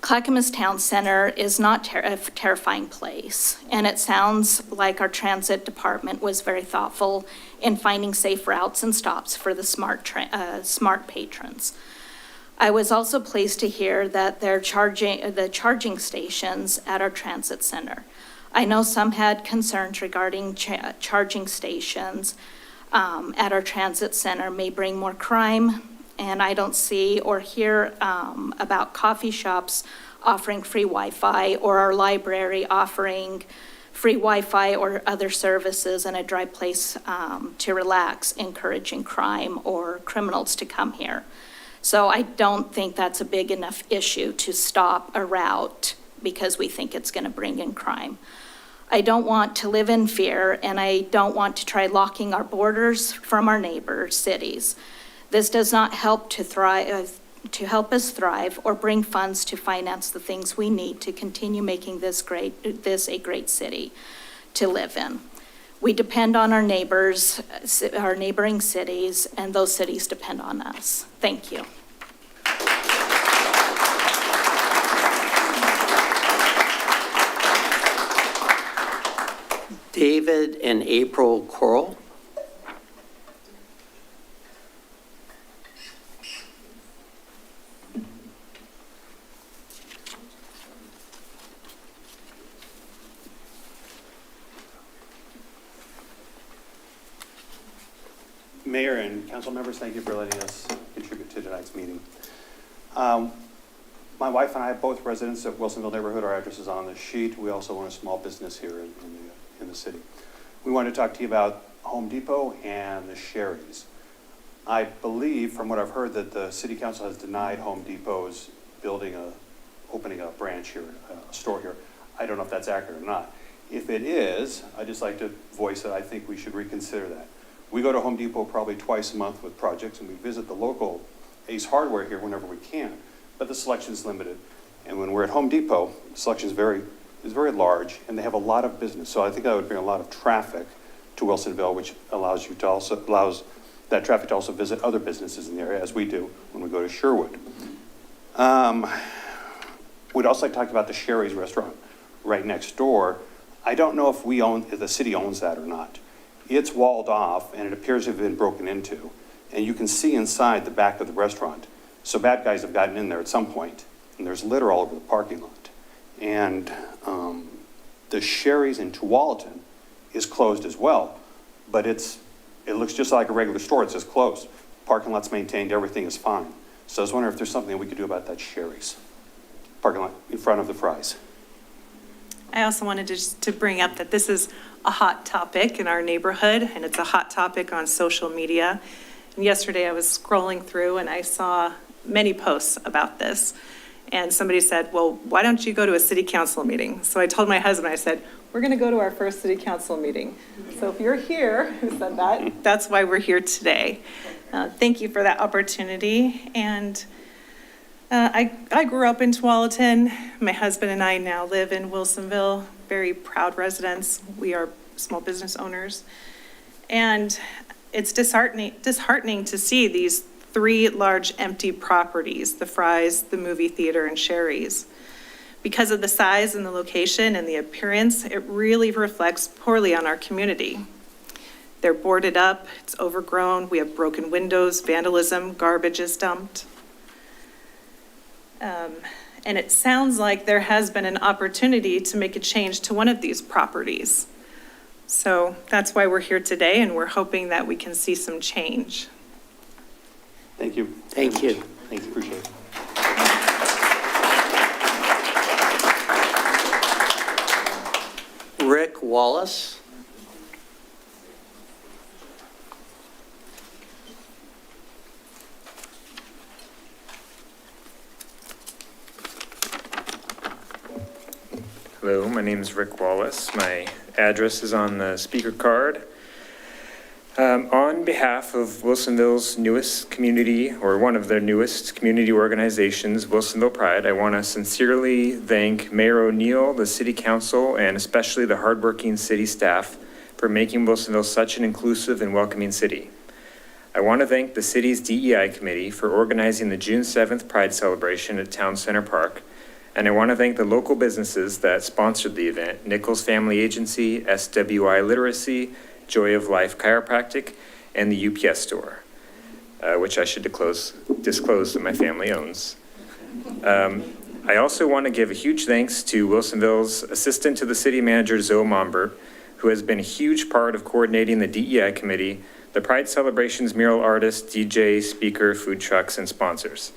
Clackamas Town Center is not a terrifying place, and it sounds like our transit department was very thoughtful in finding safe routes and stops for the smart patrons. I was also pleased to hear that they're the charging stations at our transit center. I know some had concerns regarding charging stations at our transit center may bring more crime, and I don't see or hear about coffee shops offering free Wi-Fi or our library offering free Wi-Fi or other services and a dry place to relax, encouraging crime or criminals to come here. So I don't think that's a big enough issue to stop a route because we think it's going to bring in crime. I don't want to live in fear, and I don't want to try locking our borders from our neighbor cities. This does not help to help us thrive or bring funds to finance the things we need to continue making this a great city to live in. We depend on our neighbors, our neighboring cities, and those cities depend on us. Thank you. David and April Coral. Mayor and council members, thank you for letting us contribute to tonight's meeting. My wife and I are both residents of Wilsonville neighborhood. Our address is on the sheet. We also own a small business here in the city. We wanted to talk to you about Home Depot and the Sherry's. I believe, from what I've heard, that the city council has denied Home Depot's opening a branch here, a store here. I don't know if that's accurate or not. If it is, I'd just like to voice that I think we should reconsider that. We go to Home Depot probably twice a month with projects, and we visit the local Ace Hardware here whenever we can, but the selection's limited. And when we're at Home Depot, the selection is very large, and they have a lot of business. So I think that would bring a lot of traffic to Wilsonville, which allows that traffic to also visit other businesses in the area, as we do when we go to Sherwood. We'd also like to talk about the Sherry's restaurant right next door. I don't know if the city owns that or not. It's walled off, and it appears to have been broken into, and you can see inside the back of the restaurant. So bad guys have gotten in there at some point, and there's litter all over the parking lot. And the Sherry's in Tualatin is closed as well, but it looks just like a regular store. It says closed. Parking lot's maintained, everything is fine. So I was wondering if there's something we could do about that Sherry's parking lot in front of the Fry's. I also wanted to bring up that this is a hot topic in our neighborhood, and it's a hot topic on social media. And yesterday I was scrolling through and I saw many posts about this. And somebody said, well, why don't you go to a city council meeting? So I told my husband, I said, we're going to go to our first city council meeting. So if you're here, who said that, that's why we're here today. Thank you for that opportunity. And I grew up in Tualatin. My husband and I now live in Wilsonville, very proud residents. We are small business owners. And it's disheartening to see these 3 large empty properties, the Fry's, the movie theater, and Sherry's. Because of the size and the location and the appearance, it really reflects poorly on our community. They're boarded up, it's overgrown, we have broken windows, vandalism, garbage is dumped. And it sounds like there has been an opportunity to make a change to one of these properties. So that's why we're here today, and we're hoping that we can see some change. Thank you. Thank you. Thank you, appreciate it. Rick Wallace. Hello, my name is Rick Wallace. My address is on the speaker card. On behalf of Wilsonville's newest community, or one of their newest community organizations, Wilsonville Pride, I want to sincerely thank Mayor O'Neill, the City Council, and especially the hardworking city staff for making Wilsonville such an inclusive and welcoming city. I want to thank the city's DEI committee for organizing the June 7th Pride celebration at Town Center Park. And I want to thank the local businesses that sponsored the event: Nichols Family Agency, SWI Literacy, Joy of Life Chiropractic, and the UPS store, which I should disclose that my family owns. I also want to give a huge thanks to Wilsonville's assistant to the city manager, Zoe Mombert, who has been a huge part of coordinating the DEI committee, the Pride Celebrations mural artist, DJ, speaker, food trucks, and sponsors.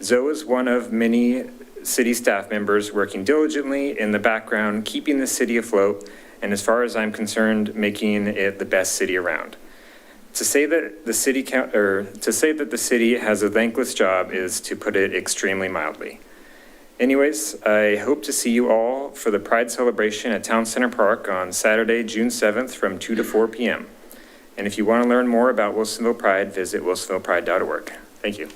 Zoe is one of many city staff members working diligently in the background, keeping the city afloat, and as far as I'm concerned, making it the best city around. To say that the city has a thankless job is to put it extremely mildly. Anyways, I hope to see you all for the Pride celebration at Town Center Park on Saturday, June 7th from 2 to 4 p.m. And if you want to learn more about Wilsonville Pride, visit wilsonvillepride.org. Thank you.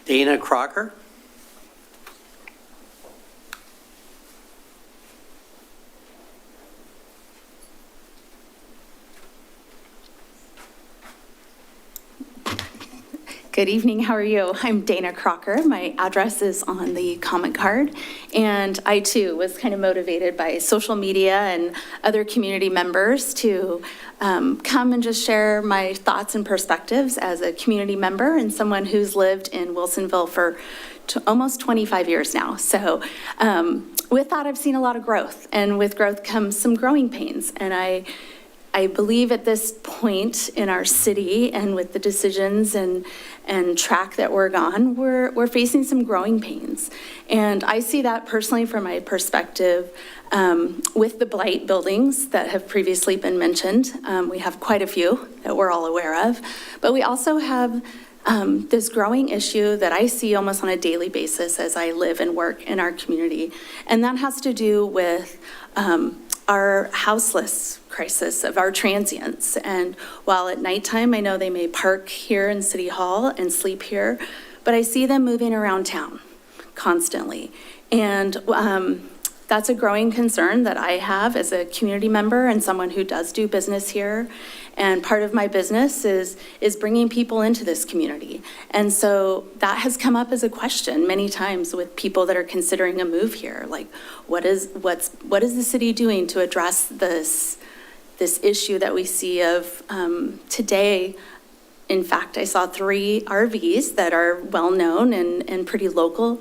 Dana Crocker. Good evening, how are you? I'm Dana Crocker. My address is on the comment card. And I too was kind of motivated by social media and other community members to come and just share my thoughts and perspectives as a community member and someone who's lived in Wilsonville for almost 25 years now. So with that, I've seen a lot of growth, and with growth comes some growing pains. And I believe at this point in our city and with the decisions and track that we're on, we're facing some growing pains. And I see that personally from my perspective with the blight buildings that have previously been mentioned. We have quite a few that we're all aware of, but we also have this growing issue that I see almost on a daily basis as I live and work in our community. And that has to do with our houseless crisis of our transients. And while at nighttime, I know they may park here in City Hall and sleep here, but I see them moving around town constantly. And that's a growing concern that I have as a community member and someone who does do business here. And part of my business is bringing people into this community. And so that has come up as a question many times with people that are considering a move here. Like, what is the city doing to address this issue that we see of today? In fact, I saw 3 RVs that are well-known and pretty local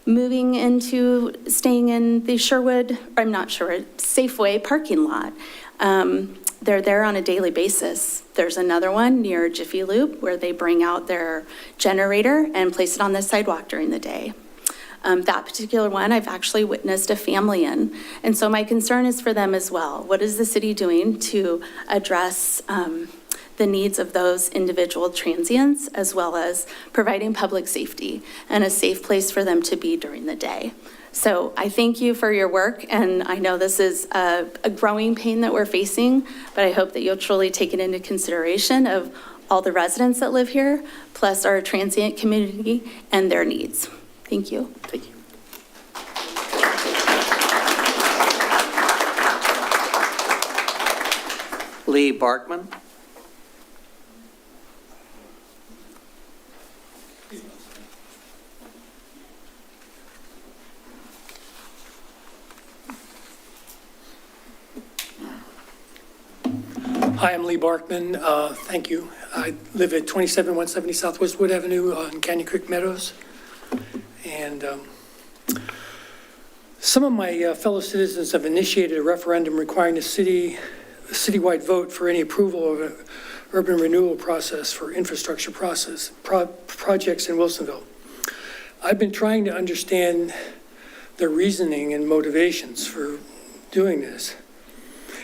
staying in the Safeway parking lot. They're there on a daily basis. There's another one near Jiffy Lube where they bring out their generator and place it on the sidewalk during the day. That particular one, I've actually witnessed a family in. And so my concern is for them as well. What is the city doing to address the needs of those individual transients, as well as providing public safety and a safe place for them to be during the day? So I thank you for your work, and I know this is a growing pain that we're facing, but I hope that you'll truly take it into consideration of all the residents that live here, plus our transient community and their needs. Thank you. Thank you. Lee Barkman. Hi, I'm Lee Barkman. Thank you. I live at 27170 Southwest Wood Avenue in Canyon Creek Meadows. And some of my fellow citizens have initiated a referendum requiring a citywide vote for any approval of an urban renewal process for infrastructure projects in Wilsonville. I've been trying to understand the reasoning and motivations for doing this.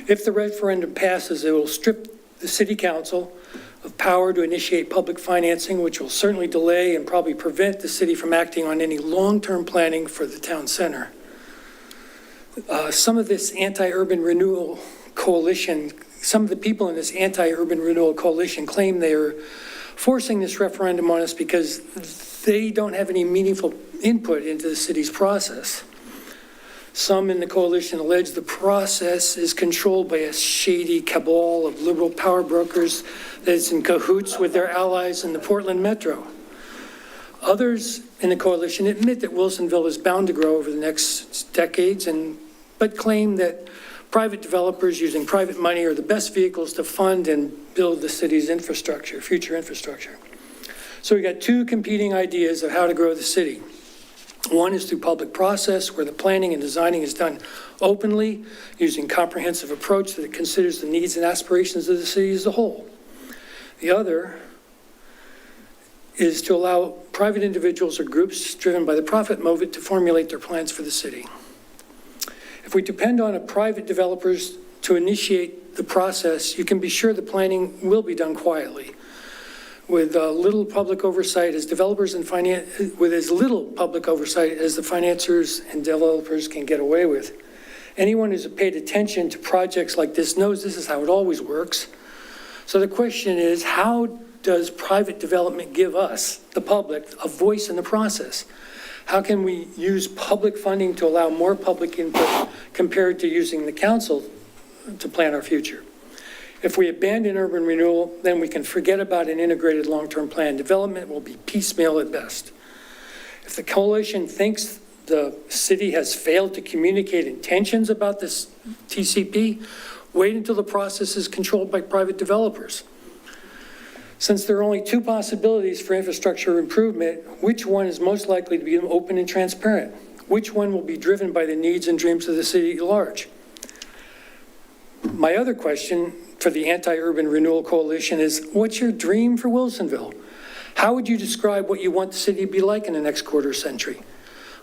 If the referendum passes, it will strip the city council of power to initiate public financing, which will certainly delay and probably prevent the city from acting on any long-term planning for the town center. Some of this anti-urban renewal coalition, some of the people in this anti-urban renewal coalition claim they are forcing this referendum on us because they don't have any meaningful input into the city's process. Some in the coalition allege the process is controlled by a shady cabal of liberal power brokers that is in cahoots with their allies in the Portland Metro. Others in the coalition admit that Wilsonville is bound to grow over the next decades, but claim that private developers using private money are the best vehicles to fund and build the city's infrastructure, future infrastructure. So we got two competing ideas of how to grow the city. One is through public process, where the planning and designing is done openly, using comprehensive approach that considers the needs and aspirations of the city as a whole. The other is to allow private individuals or groups driven by the profit motive to formulate their plans for the city. If we depend on private developers to initiate the process, you can be sure the planning will be done quietly, with little public oversight as developers and with as little public oversight as the financiers and developers can get away with. Anyone who's paid attention to projects like this knows this is how it always works. So the question is, how does private development give us, the public, a voice in the process? How can we use public funding to allow more public input compared to using the council to plan our future? If we abandon urban renewal, then we can forget about an integrated long-term plan. Development will be piecemeal at best. If the coalition thinks the city has failed to communicate intentions about this TCP, wait until the process is controlled by private developers. Since there are only two possibilities for infrastructure improvement, which one is most likely to be open and transparent? Which one will be driven by the needs and dreams of the city at large? My other question for the anti-urban renewal coalition is, what's your dream for Wilsonville? How would you describe what you want the city to be like in the next quarter century?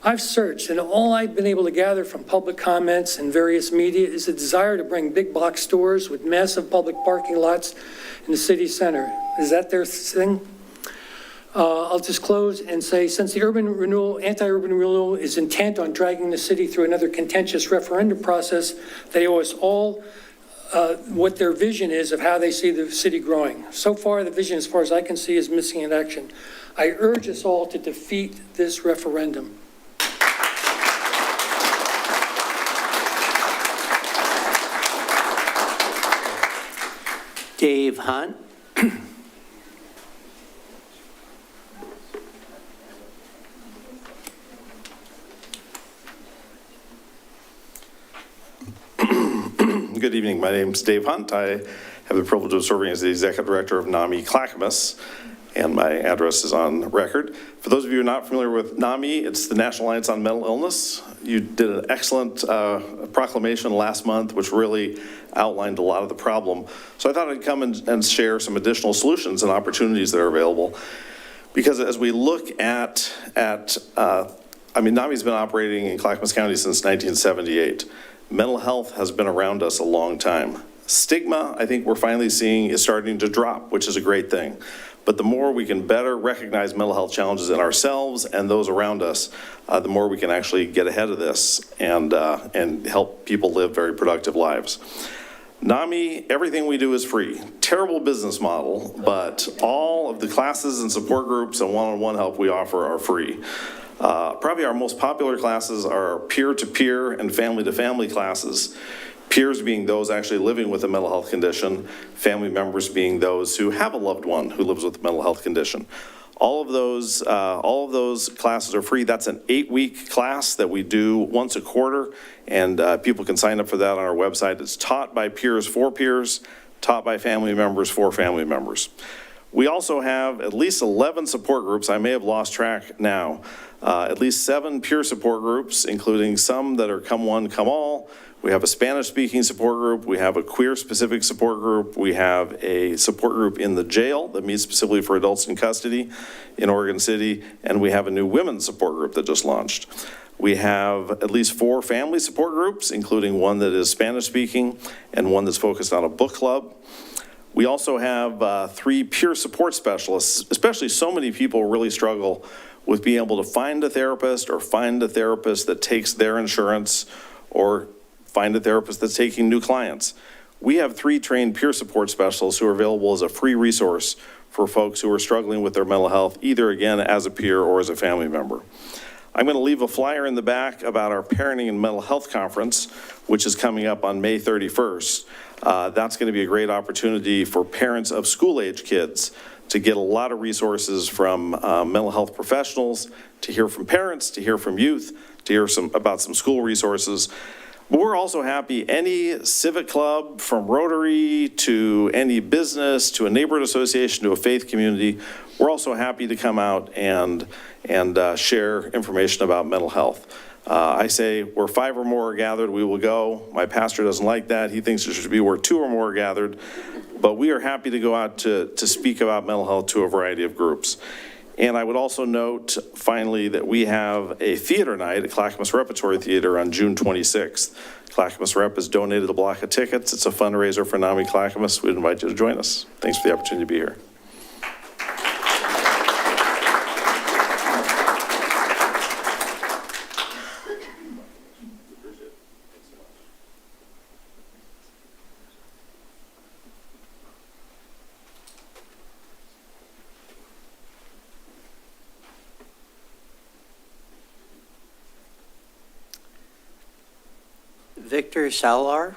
I've searched, and all I've been able to gather from public comments and various media is a desire to bring big box stores with massive public parking lots in the city center. Is that their thing? I'll just close and say, since the anti-urban renewal is intent on dragging the city through another contentious referendum process, they owe us all what their vision is of how they see the city growing. So far, the vision, as far as I can see, is missing in action. I urge us all to defeat this referendum. Dave Hunt. Good evening. My name is Dave Hunt. I have the privilege of serving as the executive director of NAMI Clackamas, and my address is on record. For those of you who are not familiar with NAMI, it's the National Alliance on Mental Illness. You did an excellent proclamation last month, which really outlined a lot of the problem. So I thought I'd come and share some additional solutions and opportunities that are available. Because as we look at NAMI's been operating in Clackamas County since 1978. Mental health has been around us a long time. Stigma, I think we're finally seeing, is starting to drop, which is a great thing. But the more we can better recognize mental health challenges in ourselves and those around us, the more we can actually get ahead of this and help people live very productive lives. NAMI, everything we do is free. Terrible business model, but all of the classes and support groups and one-on-one help we offer are free. Probably our most popular classes are peer-to-peer and family-to-family classes. Peers being those actually living with a mental health condition, family members being those who have a loved one who lives with a mental health condition. All of those classes are free. That's an 8-week class that we do once a quarter, and people can sign up for that on our website. It's taught by peers for peers, taught by family members for family members. We also have at least 11 support groups. I may have lost track now. At least 7 peer support groups, including some that are come one, come all. We have a Spanish-speaking support group. We have a queer-specific support group. We have a support group in the jail that meets specifically for adults in custody in Oregon City. And we have a new women's support group that just launched. We have at least 4 family support groups, including one that is Spanish-speaking and one that's focused on a book club. We also have 3 peer support specialists, especially so many people really struggle with being able to find a therapist or find a therapist that takes their insurance or find a therapist that's taking new clients. We have 3 trained peer support specialists who are available as a free resource for folks who are struggling with their mental health, either again as a peer or as a family member. I'm going to leave a flyer in the back about our Parenting and Mental Health Conference, which is coming up on May 31st. That's going to be a great opportunity for parents of school-age kids to get a lot of resources from mental health professionals, to hear from parents, to hear from youth, to hear about some school resources. But we're also happy any civic club, from Rotary to any business to a neighborhood association to a faith community, we're also happy to come out and share information about mental health. I say where 5 or more are gathered, we will go. My pastor doesn't like that. He thinks it should be where 2 or more are gathered. But we are happy to go out to speak about mental health to a variety of groups. And I would also note, finally, that we have a theater night at Clackamas Repertory Theater on June 26th. Clackamas Rep has donated a block of tickets. It's a fundraiser for NAMI Clackamas. We'd invite you to join us. Thanks for the opportunity to be here. Victor Salar.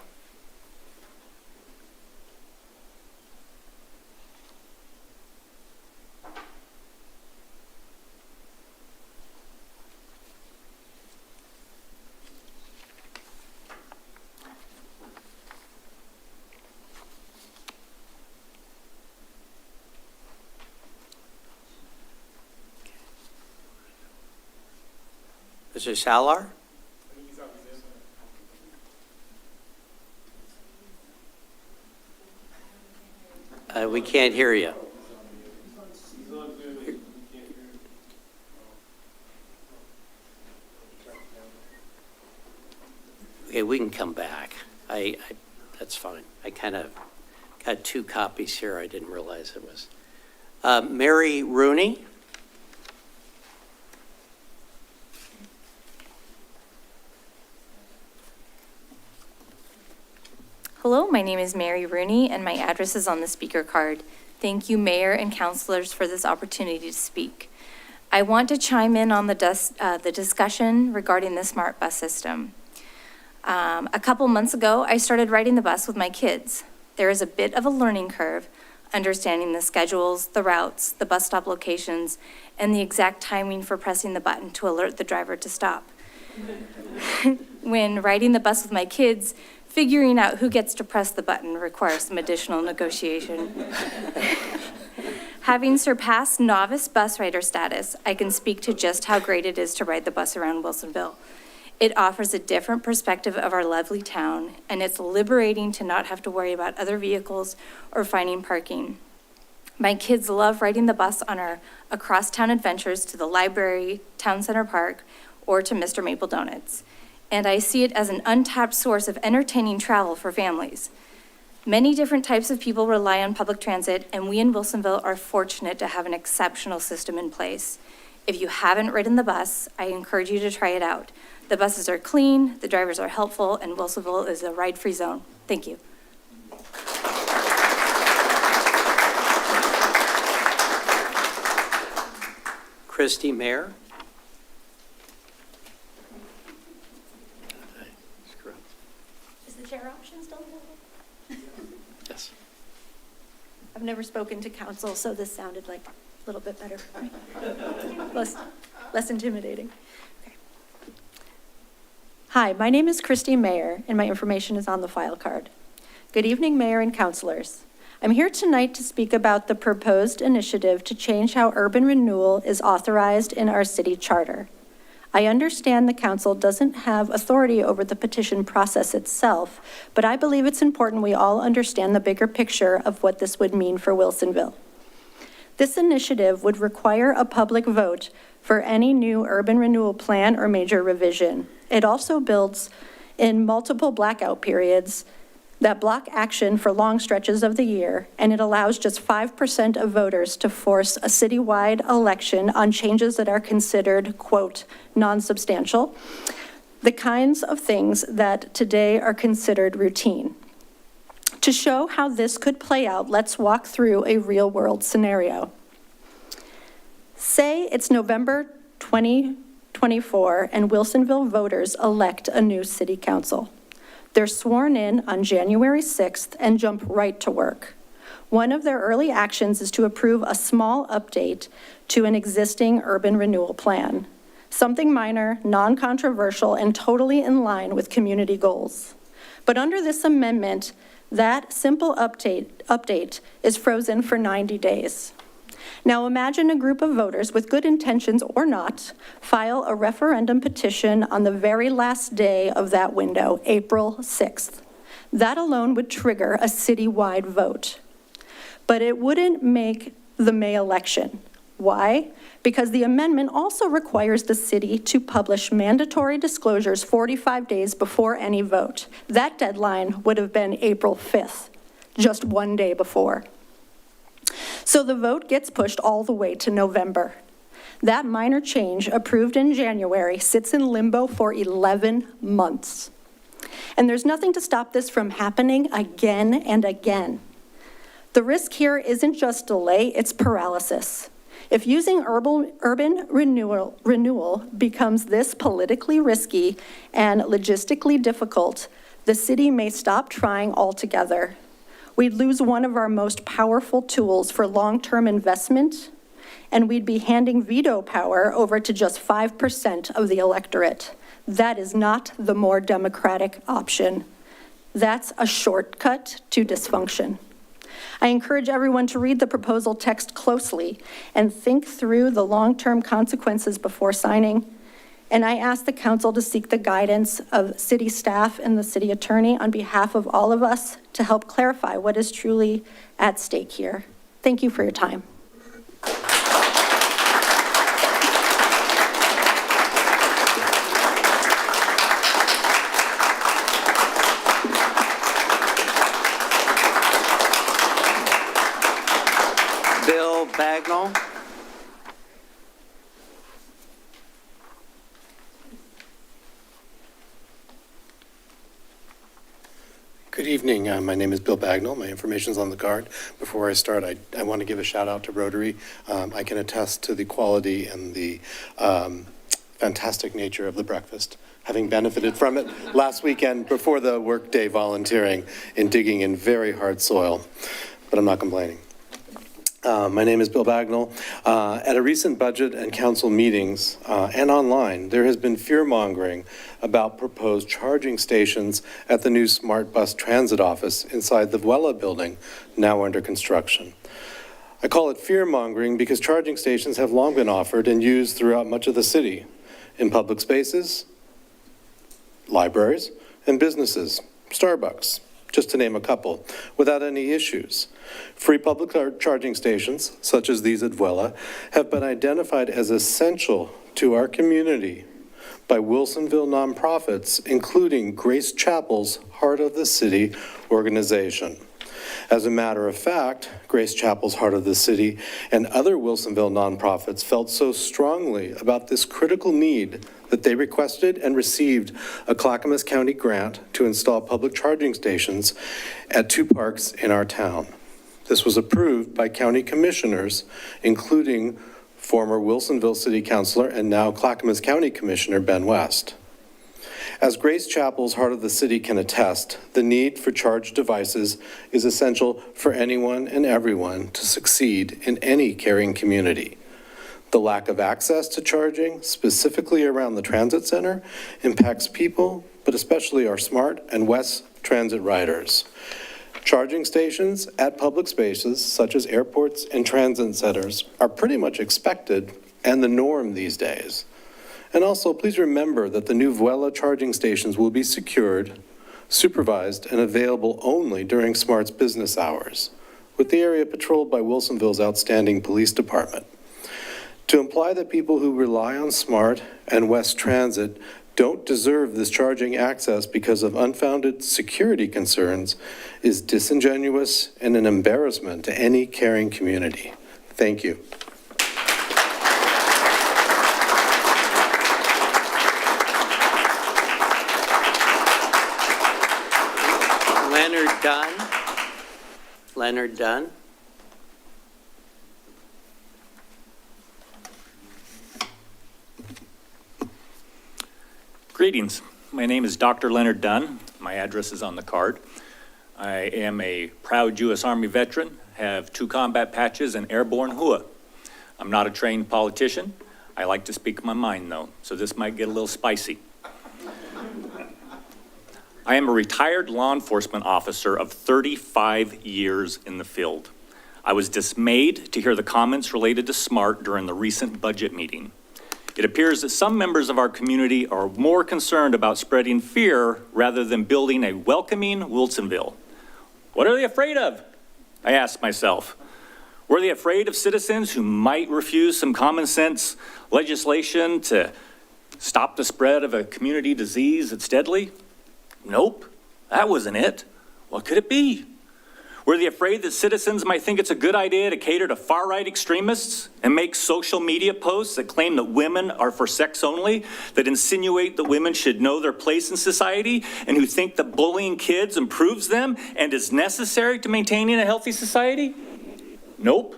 Mr. Salar? We can't hear you. Okay, we can come back. That's fine. I kind of got 2 copies here. I didn't realize it was. Mary Rooney. Hello, my name is Mary Rooney, and my address is on the speaker card. Thank you, Mayor and councilors, for this opportunity to speak. I want to chime in on the discussion regarding the smart bus system. A couple months ago, I started riding the bus with my kids. There is a bit of a learning curve, understanding the schedules, the routes, the bus stop locations, and the exact timing for pressing the button to alert the driver to stop. When riding the bus with my kids, figuring out who gets to press the button requires some additional negotiation. Having surpassed novice bus rider status, I can speak to just how great it is to ride the bus around Wilsonville. It offers a different perspective of our lovely town, and it's liberating to not have to worry about other vehicles or finding parking. My kids love riding the bus on our across-town adventures to the library, Town Center Park, or to Mr. Maple Donuts. And I see it as an untapped source of entertaining travel for families. Many different types of people rely on public transit, and we in Wilsonville are fortunate to have an exceptional system in place. If you haven't ridden the bus, I encourage you to try it out. The buses are clean, the drivers are helpful, and Wilsonville is a ride-free zone. Thank you. Christy Mayer. Is the chair option still available? Yes. I've never spoken to council, so this sounded like a little bit better for me. Less intimidating. Okay. Hi, my name is Christine Mayer, and my information is on the file card. Good evening, Mayor and councilors. I'm here tonight to speak about the proposed initiative to change how urban renewal is authorized in our city charter. I understand the council doesn't have authority over the petition process itself, but I believe it's important we all understand the bigger picture of what this would mean for Wilsonville. This initiative would require a public vote for any new urban renewal plan or major revision. It also builds in multiple blackout periods that block action for long stretches of the year, and it allows just 5% of voters to force a citywide election on changes that are considered, quote, non-substantial, the kinds of things that today are considered routine. To show how this could play out, let's walk through a real-world scenario. Say it's November 2024 and Wilsonville voters elect a new city council. They're sworn in on January 6th and jump right to work. One of their early actions is to approve a small update to an existing urban renewal plan. Something minor, non-controversial, and totally in line with community goals. But under this amendment, that simple update is frozen for 90 days. Now imagine a group of voters with good intentions or not file a referendum petition on the very last day of that window, April 6th. That alone would trigger a citywide vote. But it wouldn't make the May election. Why? Because the amendment also requires the city to publish mandatory disclosures 45 days before any vote. That deadline would have been April 5th, just one day before. So the vote gets pushed all the way to November. That minor change, approved in January, sits in limbo for 11 months. And there's nothing to stop this from happening again and again. The risk here isn't just delay, it's paralysis. If using urban renewal becomes this politically risky and logistically difficult, the city may stop trying altogether. We'd lose one of our most powerful tools for long-term investment, and we'd be handing veto power over to just 5% of the electorate. That is not the more democratic option. That's a shortcut to dysfunction. I encourage everyone to read the proposal text closely and think through the long-term consequences before signing. And I ask the council to seek the guidance of city staff and the city attorney on behalf of all of us to help clarify what is truly at stake here. Thank you for your time. Bill Bagnall. Good evening. My name is Bill Bagnall. My information's on the card. Before I start, I want to give a shout out to Rotary. I can attest to the quality and the fantastic nature of the breakfast, having benefited from it last weekend before the workday volunteering in digging in very hard soil, but I'm not complaining. My name is Bill Bagnall. At a recent budget and council meetings and online, there has been fear-mongering about proposed charging stations at the new Smart Bus Transit office inside the Vuela building, now under construction. I call it fear-mongering because charging stations have long been offered and used throughout much of the city, in public spaces, libraries, and businesses, Starbucks, just to name a couple, without any issues. Free public charging stations, such as these at Vuela, have been identified as essential to our community by Wilsonville nonprofits, including Grace Chapel's Heart of the City organization. As a matter of fact, Grace Chapel's Heart of the City and other Wilsonville nonprofits felt so strongly about this critical need that they requested and received a Clackamas County grant to install public charging stations at 2 parks in our town. This was approved by county commissioners, including former Wilsonville City Councilor and now Clackamas County Commissioner Ben West. As Grace Chapel's Heart of the City can attest, the need for charge devices is essential for anyone and everyone to succeed in any caring community. The lack of access to charging, specifically around the transit center, impacts people, but especially our SMART and WES transit riders. Charging stations at public spaces, such as airports and transit centers, are pretty much expected and the norm these days. And also, please remember that the new Vuela charging stations will be secured, supervised, and available only during SMART's business hours, with the area patrolled by Wilsonville's outstanding police department. To imply that people who rely on SMART and West Transit don't deserve this charging access because of unfounded security concerns is disingenuous and an embarrassment to any caring community. Thank you. Leonard Dunn. Leonard Dunn. Greetings. My name is Dr. Leonard Dunn. My address is on the card. I am a proud U.S. Army veteran, have 2 combat patches and airborne HUA. I'm not a trained politician. I like to speak my mind, though, so this might get a little spicy. I am a retired law enforcement officer of 35 years in the field. I was dismayed to hear the comments related to SMART during the recent budget meeting. It appears that some members of our community are more concerned about spreading fear rather than building a welcoming Wilsonville. What are they afraid of? I asked myself. Were they afraid of citizens who might refuse some common sense legislation to stop the spread of a community disease that's deadly? Nope, that wasn't it. What could it be? Were they afraid that citizens might think it's a good idea to cater to far-right extremists and make social media posts that claim that women are for sex only, that insinuate that women should know their place in society, and who think that bullying kids improves them and is necessary to maintaining a healthy society? Nope,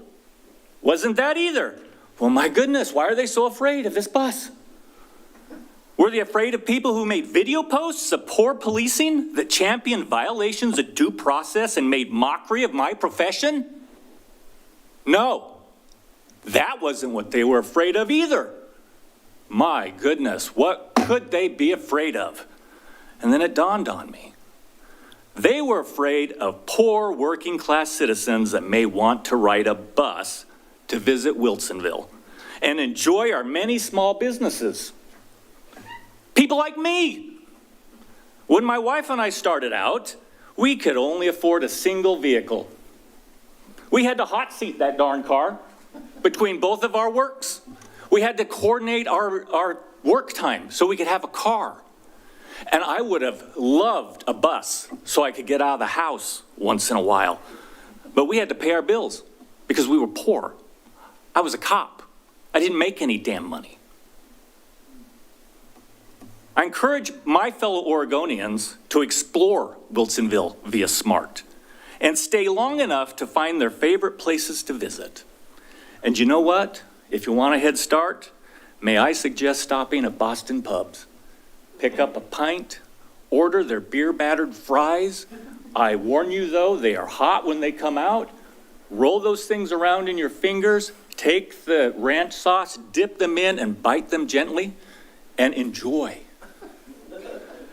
wasn't that either. Well, my goodness, why are they so afraid of this bus? Were they afraid of people who made video posts of poor policing that championed violations of due process and made mockery of my profession? No, that wasn't what they were afraid of either. My goodness, what could they be afraid of? And then it dawned on me. They were afraid of poor working class citizens that may want to ride a bus to visit Wilsonville and enjoy our many small businesses. People like me. When my wife and I started out, we could only afford a single vehicle. We had to hot seat that darn car between both of our works. We had to coordinate our work time so we could have a car. And I would have loved a bus so I could get out of the house once in a while. But we had to pay our bills because we were poor. I was a cop. I didn't make any damn money. I encourage my fellow Oregonians to explore Wilsonville via SMART and stay long enough to find their favorite places to visit. And you know what? If you want a head start, may I suggest stopping at Boston Pubs. Pick up a pint, order their beer-battered fries. I warn you though, they are hot when they come out. Roll those things around in your fingers, take the ranch sauce, dip them in and bite them gently, and enjoy.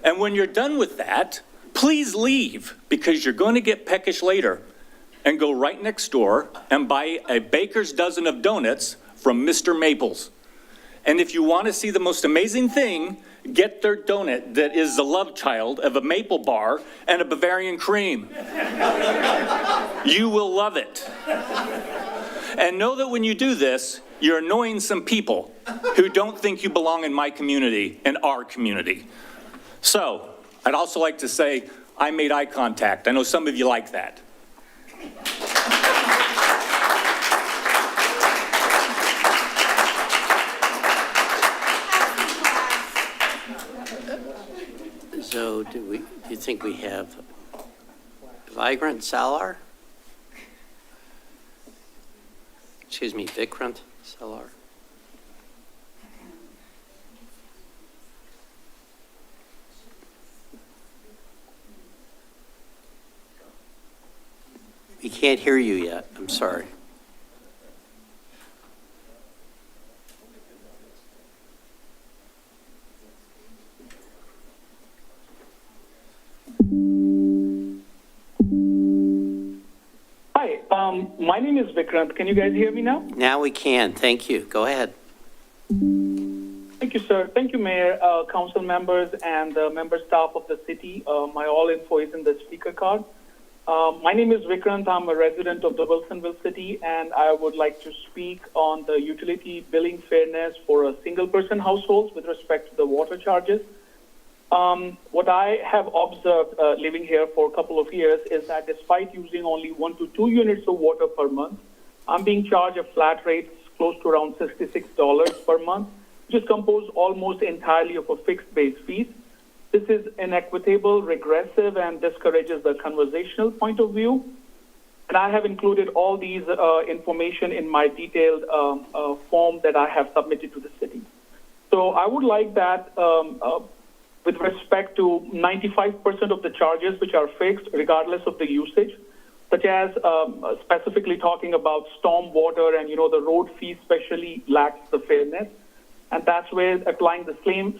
And when you're done with that, please leave because you're going to get peckish later and go right next door and buy a baker's dozen of donuts from Mr. Maples. And if you want to see the most amazing thing, get their donut that is the love child of a maple bar and a Bavarian cream. You will love it. And know that when you do this, you're annoying some people who don't think you belong in my community and our community. So, I'd also like to say I made eye contact. I know some of you like that. So do you think we have Vikrant Salar? Excuse me, Vikrant Salar. We can't hear you yet. I'm sorry. My name is Vikrant. Can you guys hear me now? Now we can. Thank you. Go ahead. Thank you, sir. Thank you, Mayor, council members, and member staff of the city. My all info is in the speaker card. My name is Vikrant. I'm a resident of the Wilsonville city, and I would like to speak on the utility billing fairness for a single-person households with respect to the water charges. What I have observed living here for a couple of years is that despite using only 1 to 2 units of water per month, I'm being charged a flat rate close to around $66 per month, which is composed almost entirely of a fixed base fees. This is inequitable, regressive, and discourages the conversational point of view. And I have included all these information in my detailed form that I have submitted to the city. So I would like that with respect to 95% of the charges which are fixed regardless of the usage, such as specifically talking about storm water and, the road fee especially lacks the fairness. And that's where applying the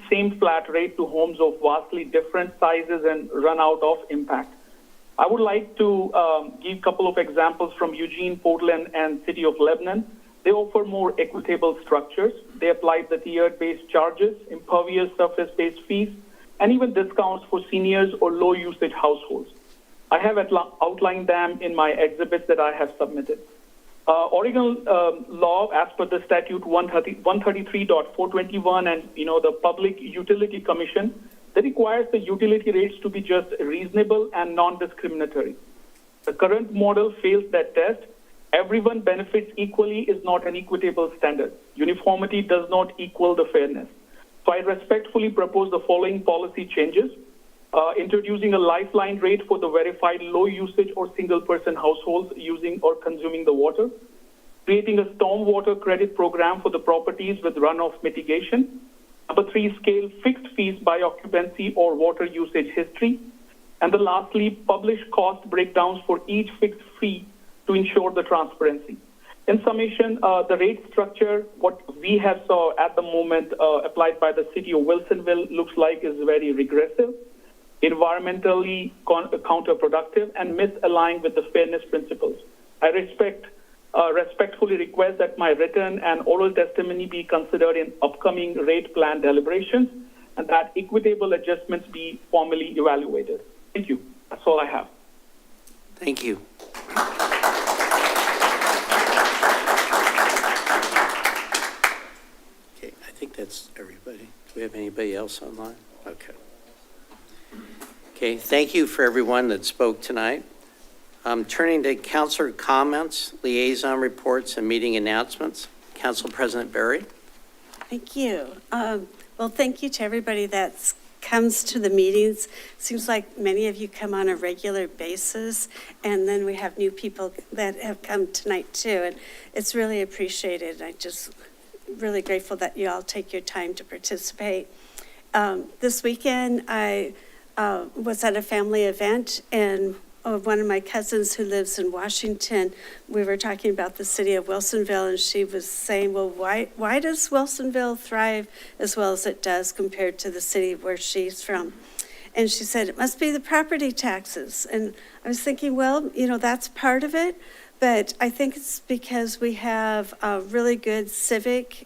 same flat rate to homes of vastly different sizes and run out of impact. I would like to give a couple of examples from Eugene, Portland, and City of Lebanon. They offer more equitable structures. They applied the tiered-based charges, impervious surface-based fees, and even discounts for seniors or low-usage households. I have outlined them in my exhibits that I have submitted. Oregon law, as per the statute 133.421 and the Public Utility Commission, that requires the utility rates to be just reasonable and non-discriminatory. The current model fails that test. Everyone benefits equally is not an equitable standard. Uniformity does not equal the fairness. So I respectfully propose the following policy changes. Introducing a lifeline rate for the verified low usage or single person households using or consuming the water. Creating a stormwater credit program for the properties with runoff mitigation. Number 3, scale fixed fees by occupancy or water usage history. And then lastly, publish cost breakdowns for each fixed fee to ensure the transparency. In summation, the rate structure, what we have saw at the moment applied by the city of Wilsonville looks like is very regressive, environmentally counterproductive, and misaligned with the fairness principles. I respectfully request that my written and oral testimony be considered in upcoming rate plan deliberations and that equitable adjustments be formally evaluated. Thank you. That's all I have. Thank you. Okay, I think that's everybody. Do we have anybody else online? Okay. Okay, thank you for everyone that spoke tonight. Turning to councilor comments, liaison reports, and meeting announcements. Council President Berry. Thank you. Well, thank you to everybody that comes to the meetings. Seems like many of you come on a regular basis, and then we have new people that have come tonight too, and it's really appreciated. I'm just really grateful that you all take your time to participate. This weekend, I was at a family event, and one of my cousins who lives in Washington, we were talking about the city of Wilsonville, and she was saying, well, why does Wilsonville thrive as well as it does compared to the city where she's from? And she said, it must be the property taxes. And I was thinking, well, that's part of it. But I think it's because we have really good civic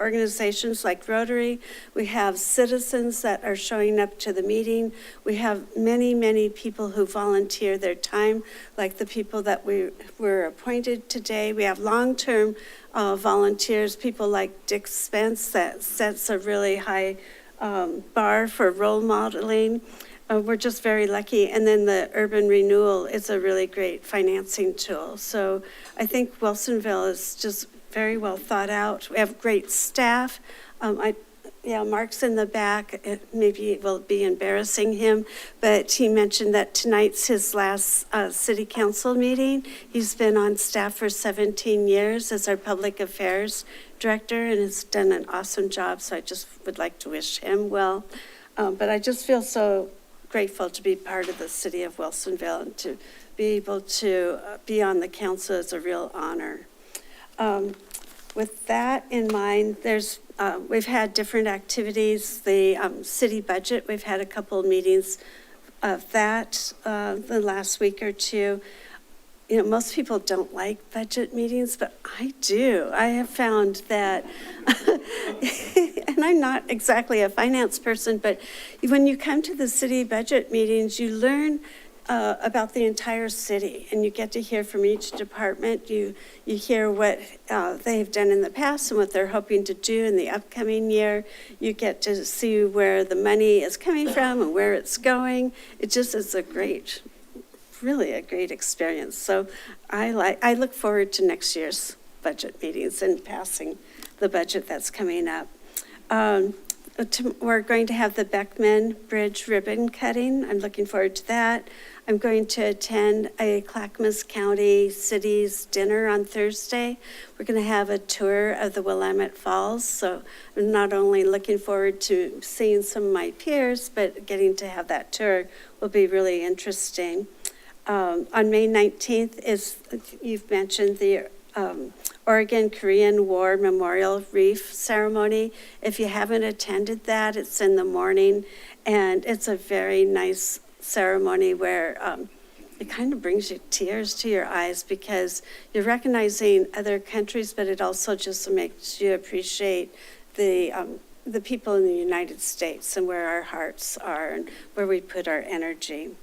organizations like Rotary. We have citizens that are showing up to the meeting. We have many, many people who volunteer their time, like the people that we were appointed today. We have long-term volunteers, people like Dick Spence, that sets a really high bar for role modeling. We're just very lucky. And then the urban renewal is a really great financing tool. So I think Wilsonville is just very well thought out. We have great staff. Mark's in the back. Maybe it will be embarrassing him, but he mentioned that tonight's his last city council meeting. He's been on staff for 17 years as our public affairs director and has done an awesome job. So I just would like to wish him well. But I just feel so grateful to be part of the city of Wilsonville, and to be able to be on the council is a real honor. With that in mind, we've had different activities. The city budget, we've had a couple of meetings of that the last week or two. most people don't like budget meetings, but I do. I have found that, and I'm not exactly a finance person, but when you come to the city budget meetings, you learn about the entire city, and you get to hear from each department. You hear what they've done in the past and what they're hoping to do in the upcoming year. You get to see where the money is coming from and where it's going. It just is really a great experience. So I look forward to next year's budget meetings and passing the budget that's coming up. We're going to have the Beckman Bridge ribbon cutting. I'm looking forward to that. I'm going to attend a Clackamas County Cities dinner on Thursday. We're going to have a tour of the Willamette Falls. So I'm not only looking forward to seeing some of my peers, but getting to have that tour will be really interesting. On May 19th you've mentioned the Oregon-Korean War Memorial Wreath Ceremony. If you haven't attended that, it's in the morning, and it's a very nice ceremony where it kind of brings you tears to your eyes because you're recognizing other countries, but it also just makes you appreciate the people in the United States and where our hearts are and where we put our energy.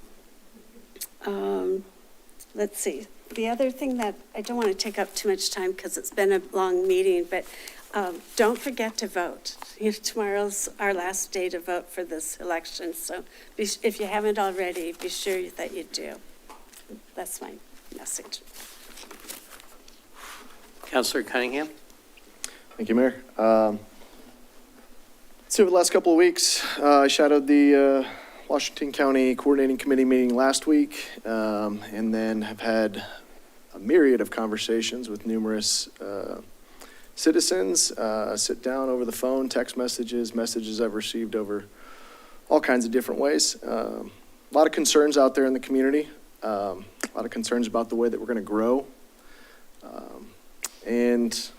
Let's see. The other thing that I don't want to take up too much time because it's been a long meeting, but don't forget to vote. Tomorrow's our last day to vote for this election. So if you haven't already, be sure that you do. That's my message. Councilor Cunningham? Thank you, Mayor. So over the last couple of weeks, I shadowed the Washington County Coordinating Committee meeting last week, and then have had a myriad of conversations with numerous citizens, sit down over the phone, text messages I've received over all kinds of different ways. A lot of concerns out there in the community, a lot of concerns about the way that we're going to grow. And,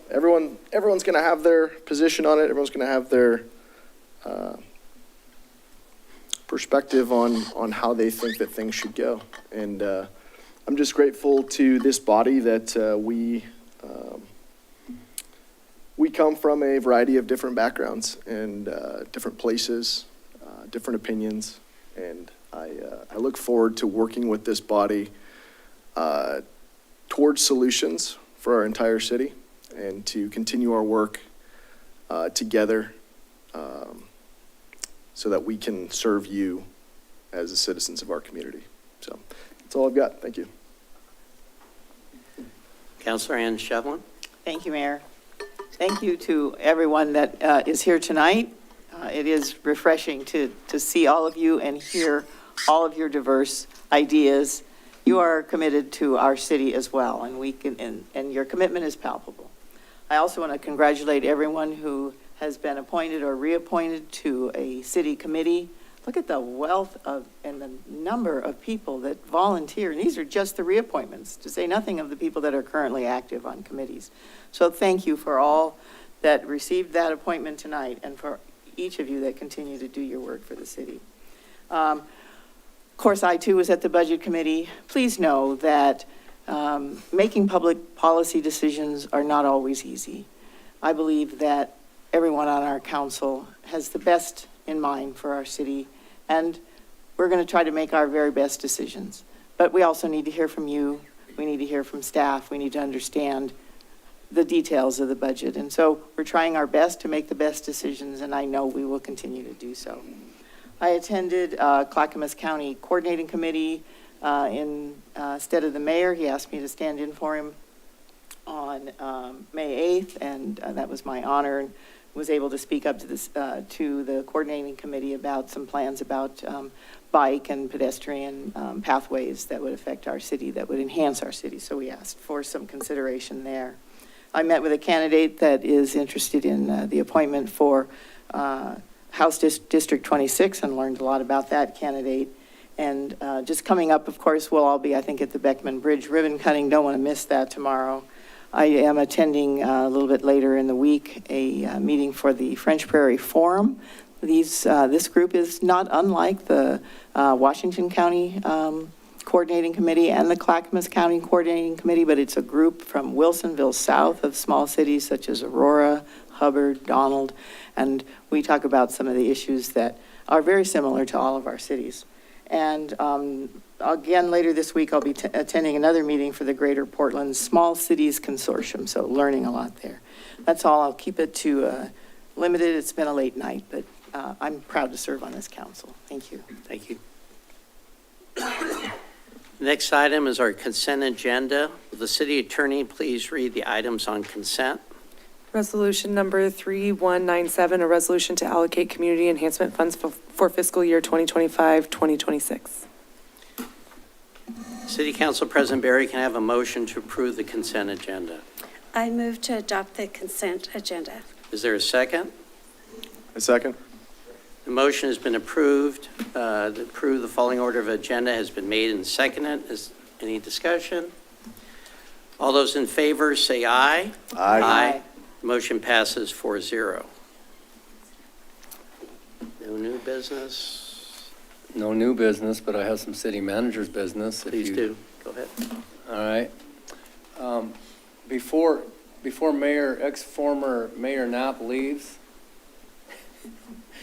everyone's going to have their position on it. Everyone's going to have their perspective on how they think that things should go. And I'm just grateful to this body that we come from a variety of different backgrounds and different places, different opinions. And I look forward to working with this body towards solutions for our entire city and to continue our work together so that we can serve you as the citizens of our community. So that's all I've got. Thank you. Councilor Ann Shevlin? Thank you, Mayor. Thank you to everyone that is here tonight. It is refreshing to see all of you and hear all of your diverse ideas. You are committed to our city as well, and your commitment is palpable. I also want to congratulate everyone who has been appointed or reappointed to a city committee. Look at the wealth of and the number of people that volunteer. And these are just the reappointments, to say nothing of the people that are currently active on committees. So thank you for all that received that appointment tonight and for each of you that continue to do your work for the city. Of course, I too was at the Budget Committee. Please know that making public policy decisions are not always easy. I believe that everyone on our council has the best in mind for our city, and we're going to try to make our very best decisions. But we also need to hear from you. We need to hear from staff. We need to understand the details of the budget. And so we're trying our best to make the best decisions, and I know we will continue to do so. I attended Clackamas County Coordinating Committee instead of the mayor. He asked me to stand in for him on May 8th, and that was my honor. And was able to speak up to the coordinating committee about some plans about bike and pedestrian pathways that would affect our city, that would enhance our city. So we asked for some consideration there. I met with a candidate that is interested in the appointment for House District 26 and learned a lot about that candidate. And just coming up, of course, we'll all be, I think, at the Beckman Bridge ribbon cutting. Don't want to miss that tomorrow. I am attending a little bit later in the week a meeting for the French Prairie Forum. This group is not unlike the Washington County Coordinating Committee and the Clackamas County Coordinating Committee, but it's a group from Wilsonville south of small cities such as Aurora, Hubbard, Donald, and we talk about some of the issues that are very similar to all of our cities. And again, later this week, I'll be attending another meeting for the Greater Portland Small Cities Consortium, so learning a lot there. That's all. I'll keep it to limited. It's been a late night, but I'm proud to serve on this council. Thank you. Thank you. Next item is our consent agenda. Will the city attorney please read the items on consent? Resolution number 3197, a resolution to allocate community enhancement funds for fiscal year 2025-2026. City Council President Barry, can I have a motion to approve the consent agenda? I move to adopt the consent agenda. Is there a second? A second. The motion has been approved. To approve the following order of agenda has been made and seconded. Is any discussion? All those in favor say aye. Aye. Motion passes 4-0. No new business? No new business, but I have some city manager's business. Please do. Go ahead. All right. Before ex-former Mayor Knapp leaves,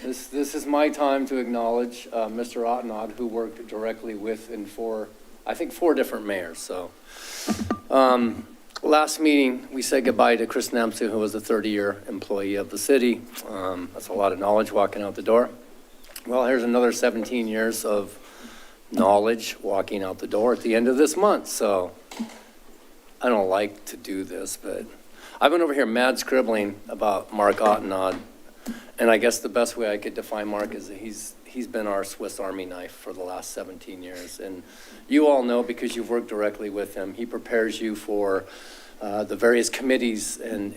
this is my time to acknowledge Mr. Ottenod, who worked directly with and for, I think, 4 different mayors. So last meeting, we said goodbye to Chris Namsu, who was a 30-year employee of the city. That's a lot of knowledge walking out the door. Well, here's another 17 years of knowledge walking out the door at the end of this month. So I don't like to do this, but I've been over here mad scribbling about Mark Ottenod. And I guess the best way I could define Mark is that he's been our Swiss Army knife for the last 17 years. And you all know, because you've worked directly with him, he prepares you for the various committees and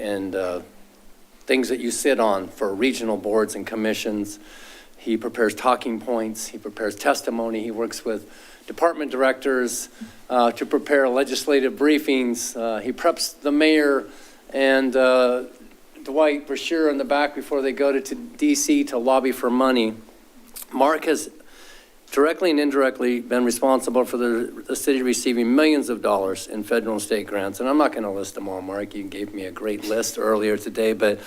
things that you sit on for regional boards and commissions. He prepares talking points. He prepares testimony. He works with department directors to prepare legislative briefings. He preps the mayor and Dwight Brashear in the back before they go to DC to lobby for money. Mark has directly and indirectly been responsible for the city receiving millions of dollars in federal and state grants. And I'm not going to list them all, Mark. You gave me a great list earlier today. But,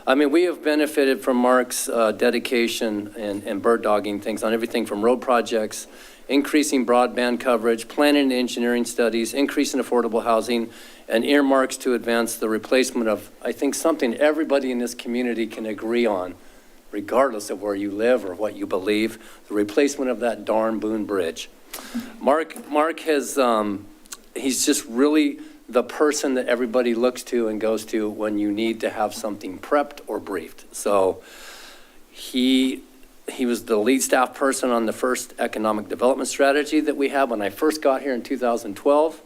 I mean, we have benefited from Mark's dedication and bird dogging things on everything from road projects, increasing broadband coverage, planning and engineering studies, increasing affordable housing, and earmarks to advance the replacement of, I think, something everybody in this community can agree on, regardless of where you live or what you believe, the replacement of that darn Boone Bridge. Mark has, he's just really the person that everybody looks to and goes to when you need to have something prepped or briefed. So he was the lead staff person on the first economic development strategy that we had when I first got here in 2012.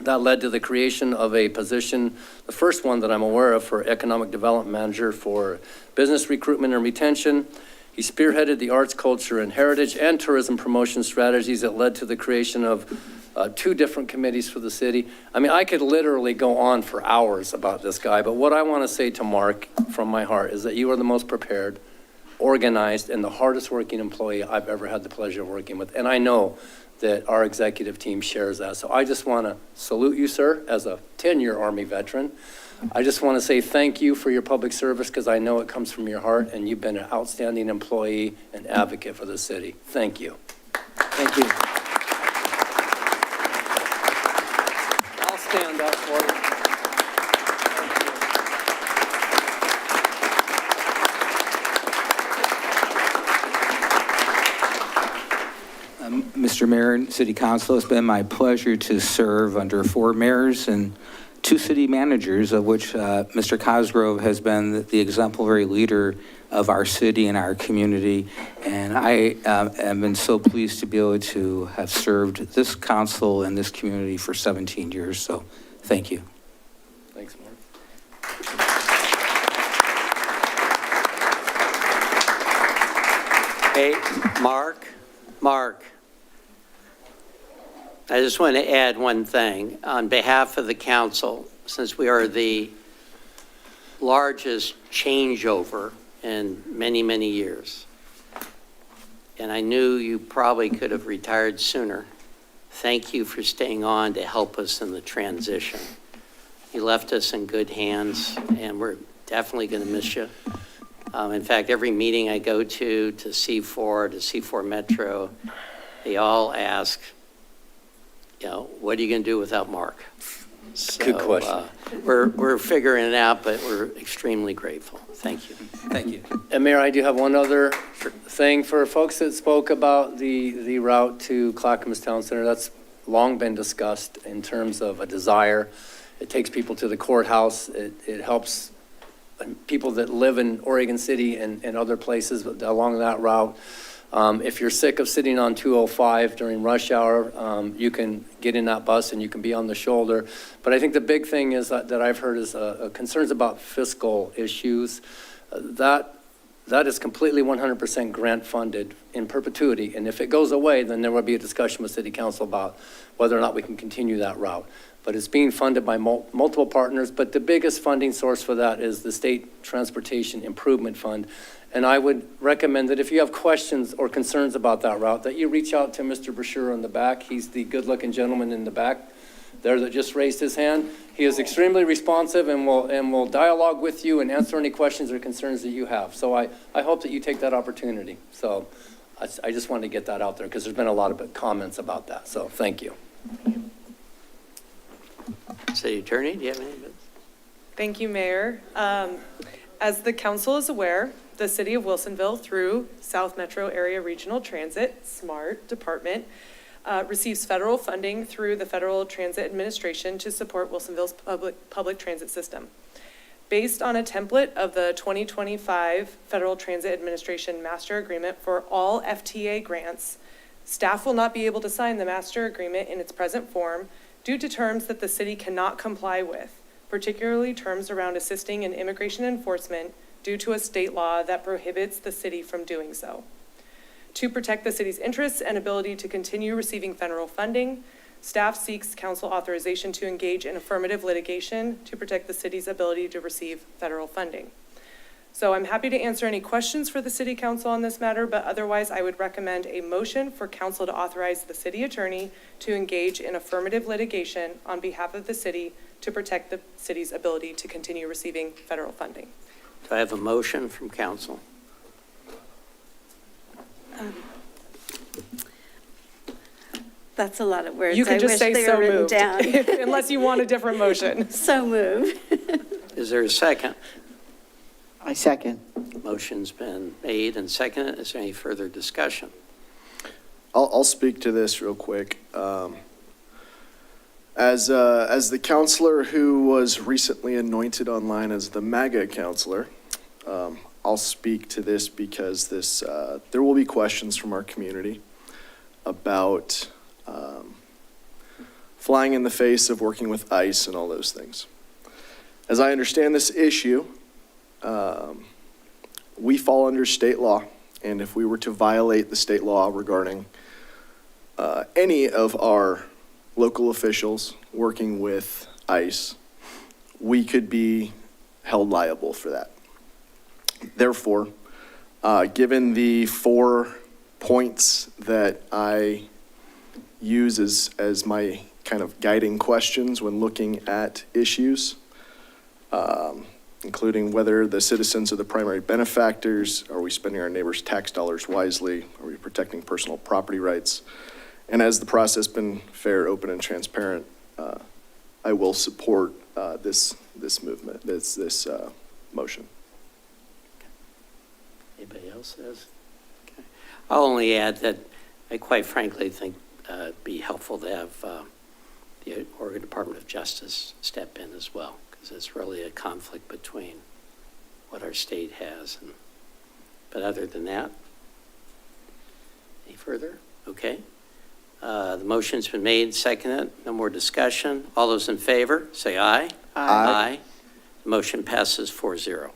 That led to the creation of a position, the first one that I'm aware of, for economic development manager for business recruitment and retention. He spearheaded the arts, culture, and heritage and tourism promotion strategies that led to the creation of 2 different committees for the city. I mean, I could literally go on for hours about this guy, but what I want to say to Mark from my heart is that you are the most prepared, organized, and the hardest working employee I've ever had the pleasure of working with. And I know that our executive team shares that. So I just want to salute you, sir, as a 10-year Army veteran. I just want to say thank you for your public service, because I know it comes from your heart, and you've been an outstanding employee and advocate for the city. Thank you. Thank you. I'll stand up for you. Mr. Mayor and City Council, it's been my pleasure to serve under 4 mayors and 2 city managers, of which Mr. Cosgrove has been the exemplary leader of our city and our community. And I have been so pleased to be able to have served this council and this community for 17 years. So thank you. Thanks, Mark. Hey, Mark. I just want to add one thing. On behalf of the council, since we are the largest changeover in many, many years, and I knew you probably could have retired sooner, thank you for staying on to help us in the transition. You left us in good hands, and we're definitely going to miss you. In fact, every meeting I go to C4, to C4 Metro, they all ask, what are you going to do without Mark? So, Good question. We're figuring it out, but we're extremely grateful. Thank you. Thank you. And Mayor, I do have one other thing for folks that spoke about the route to Clackamas Town Center. That's long been discussed in terms of a desire. It takes people to the courthouse. It helps people that live in Oregon City and other places along that route. If you're sick of sitting on 205 during rush hour, you can get in that bus and you can be on the shoulder. But I think the big thing is that I've heard is concerns about fiscal issues. That is completely 100% grant funded in perpetuity. And if it goes away, then there will be a discussion with City Council about whether or not we can continue that route. But it's being funded by multiple partners. But the biggest funding source for that is the State Transportation Improvement Fund. And I would recommend that if you have questions or concerns about that route, that you reach out to Mr. Brashear in the back. He's the good-looking gentleman in the back there that just raised his hand. He is extremely responsive and will dialogue with you and answer any questions or concerns that you have. So I hope that you take that opportunity. So I just wanted to get that out there because there's been a lot of comments about that. So thank you. City Attorney, do you have anything? Thank you, Mayor. As the council is aware, the City of Wilsonville, through South Metro Area Regional Transit, SMART Department, receives federal funding through the Federal Transit Administration to support Wilsonville's public transit system. Based on a template of the 2025 Federal Transit Administration Master Agreement for all FTA grants, staff will not be able to sign the master agreement in its present form due to terms that the city cannot comply with, particularly terms around assisting in immigration enforcement due to a state law that prohibits the city from doing so. To protect the city's interests and ability to continue receiving federal funding, staff seeks council authorization to engage in affirmative litigation to protect the city's ability to receive federal funding. So I'm happy to answer any questions for the city council on this matter, but otherwise I would recommend a motion for council to authorize the city attorney to engage in affirmative litigation on behalf of the city to protect the city's ability to continue receiving federal funding. Do I have a motion from council? That's a lot of words. You can just say they so were written moved, down. unless you want a different motion. So moved. Is there a second? I second. Motion's been made and seconded. Is there any further discussion? I'll speak to this real quick. As the counselor who was recently anointed online as the MAGA counselor, I'll speak to this because there will be questions from our community about flying in the face of working with ICE and all those things. As I understand this issue, we fall under state law, and if we were to violate the state law regarding any of our local officials working with ICE, we could be held liable for that. Therefore, given the 4 points that I use as my kind of guiding questions when looking at issues, including whether the citizens are the primary benefactors, are we spending our neighbors' tax dollars wisely, are we protecting personal property rights, and has the process been fair, open, and transparent, I will support this movement, this motion. Anybody else says? Okay. I'll only add that I quite frankly think it'd be helpful to have the Oregon Department of Justice step in as well, because it's really a conflict between what our state has. But other than that, any further? Okay. The motion's been made, seconded. No more discussion. All those in favor, say aye. Aye. The motion passes 4-0.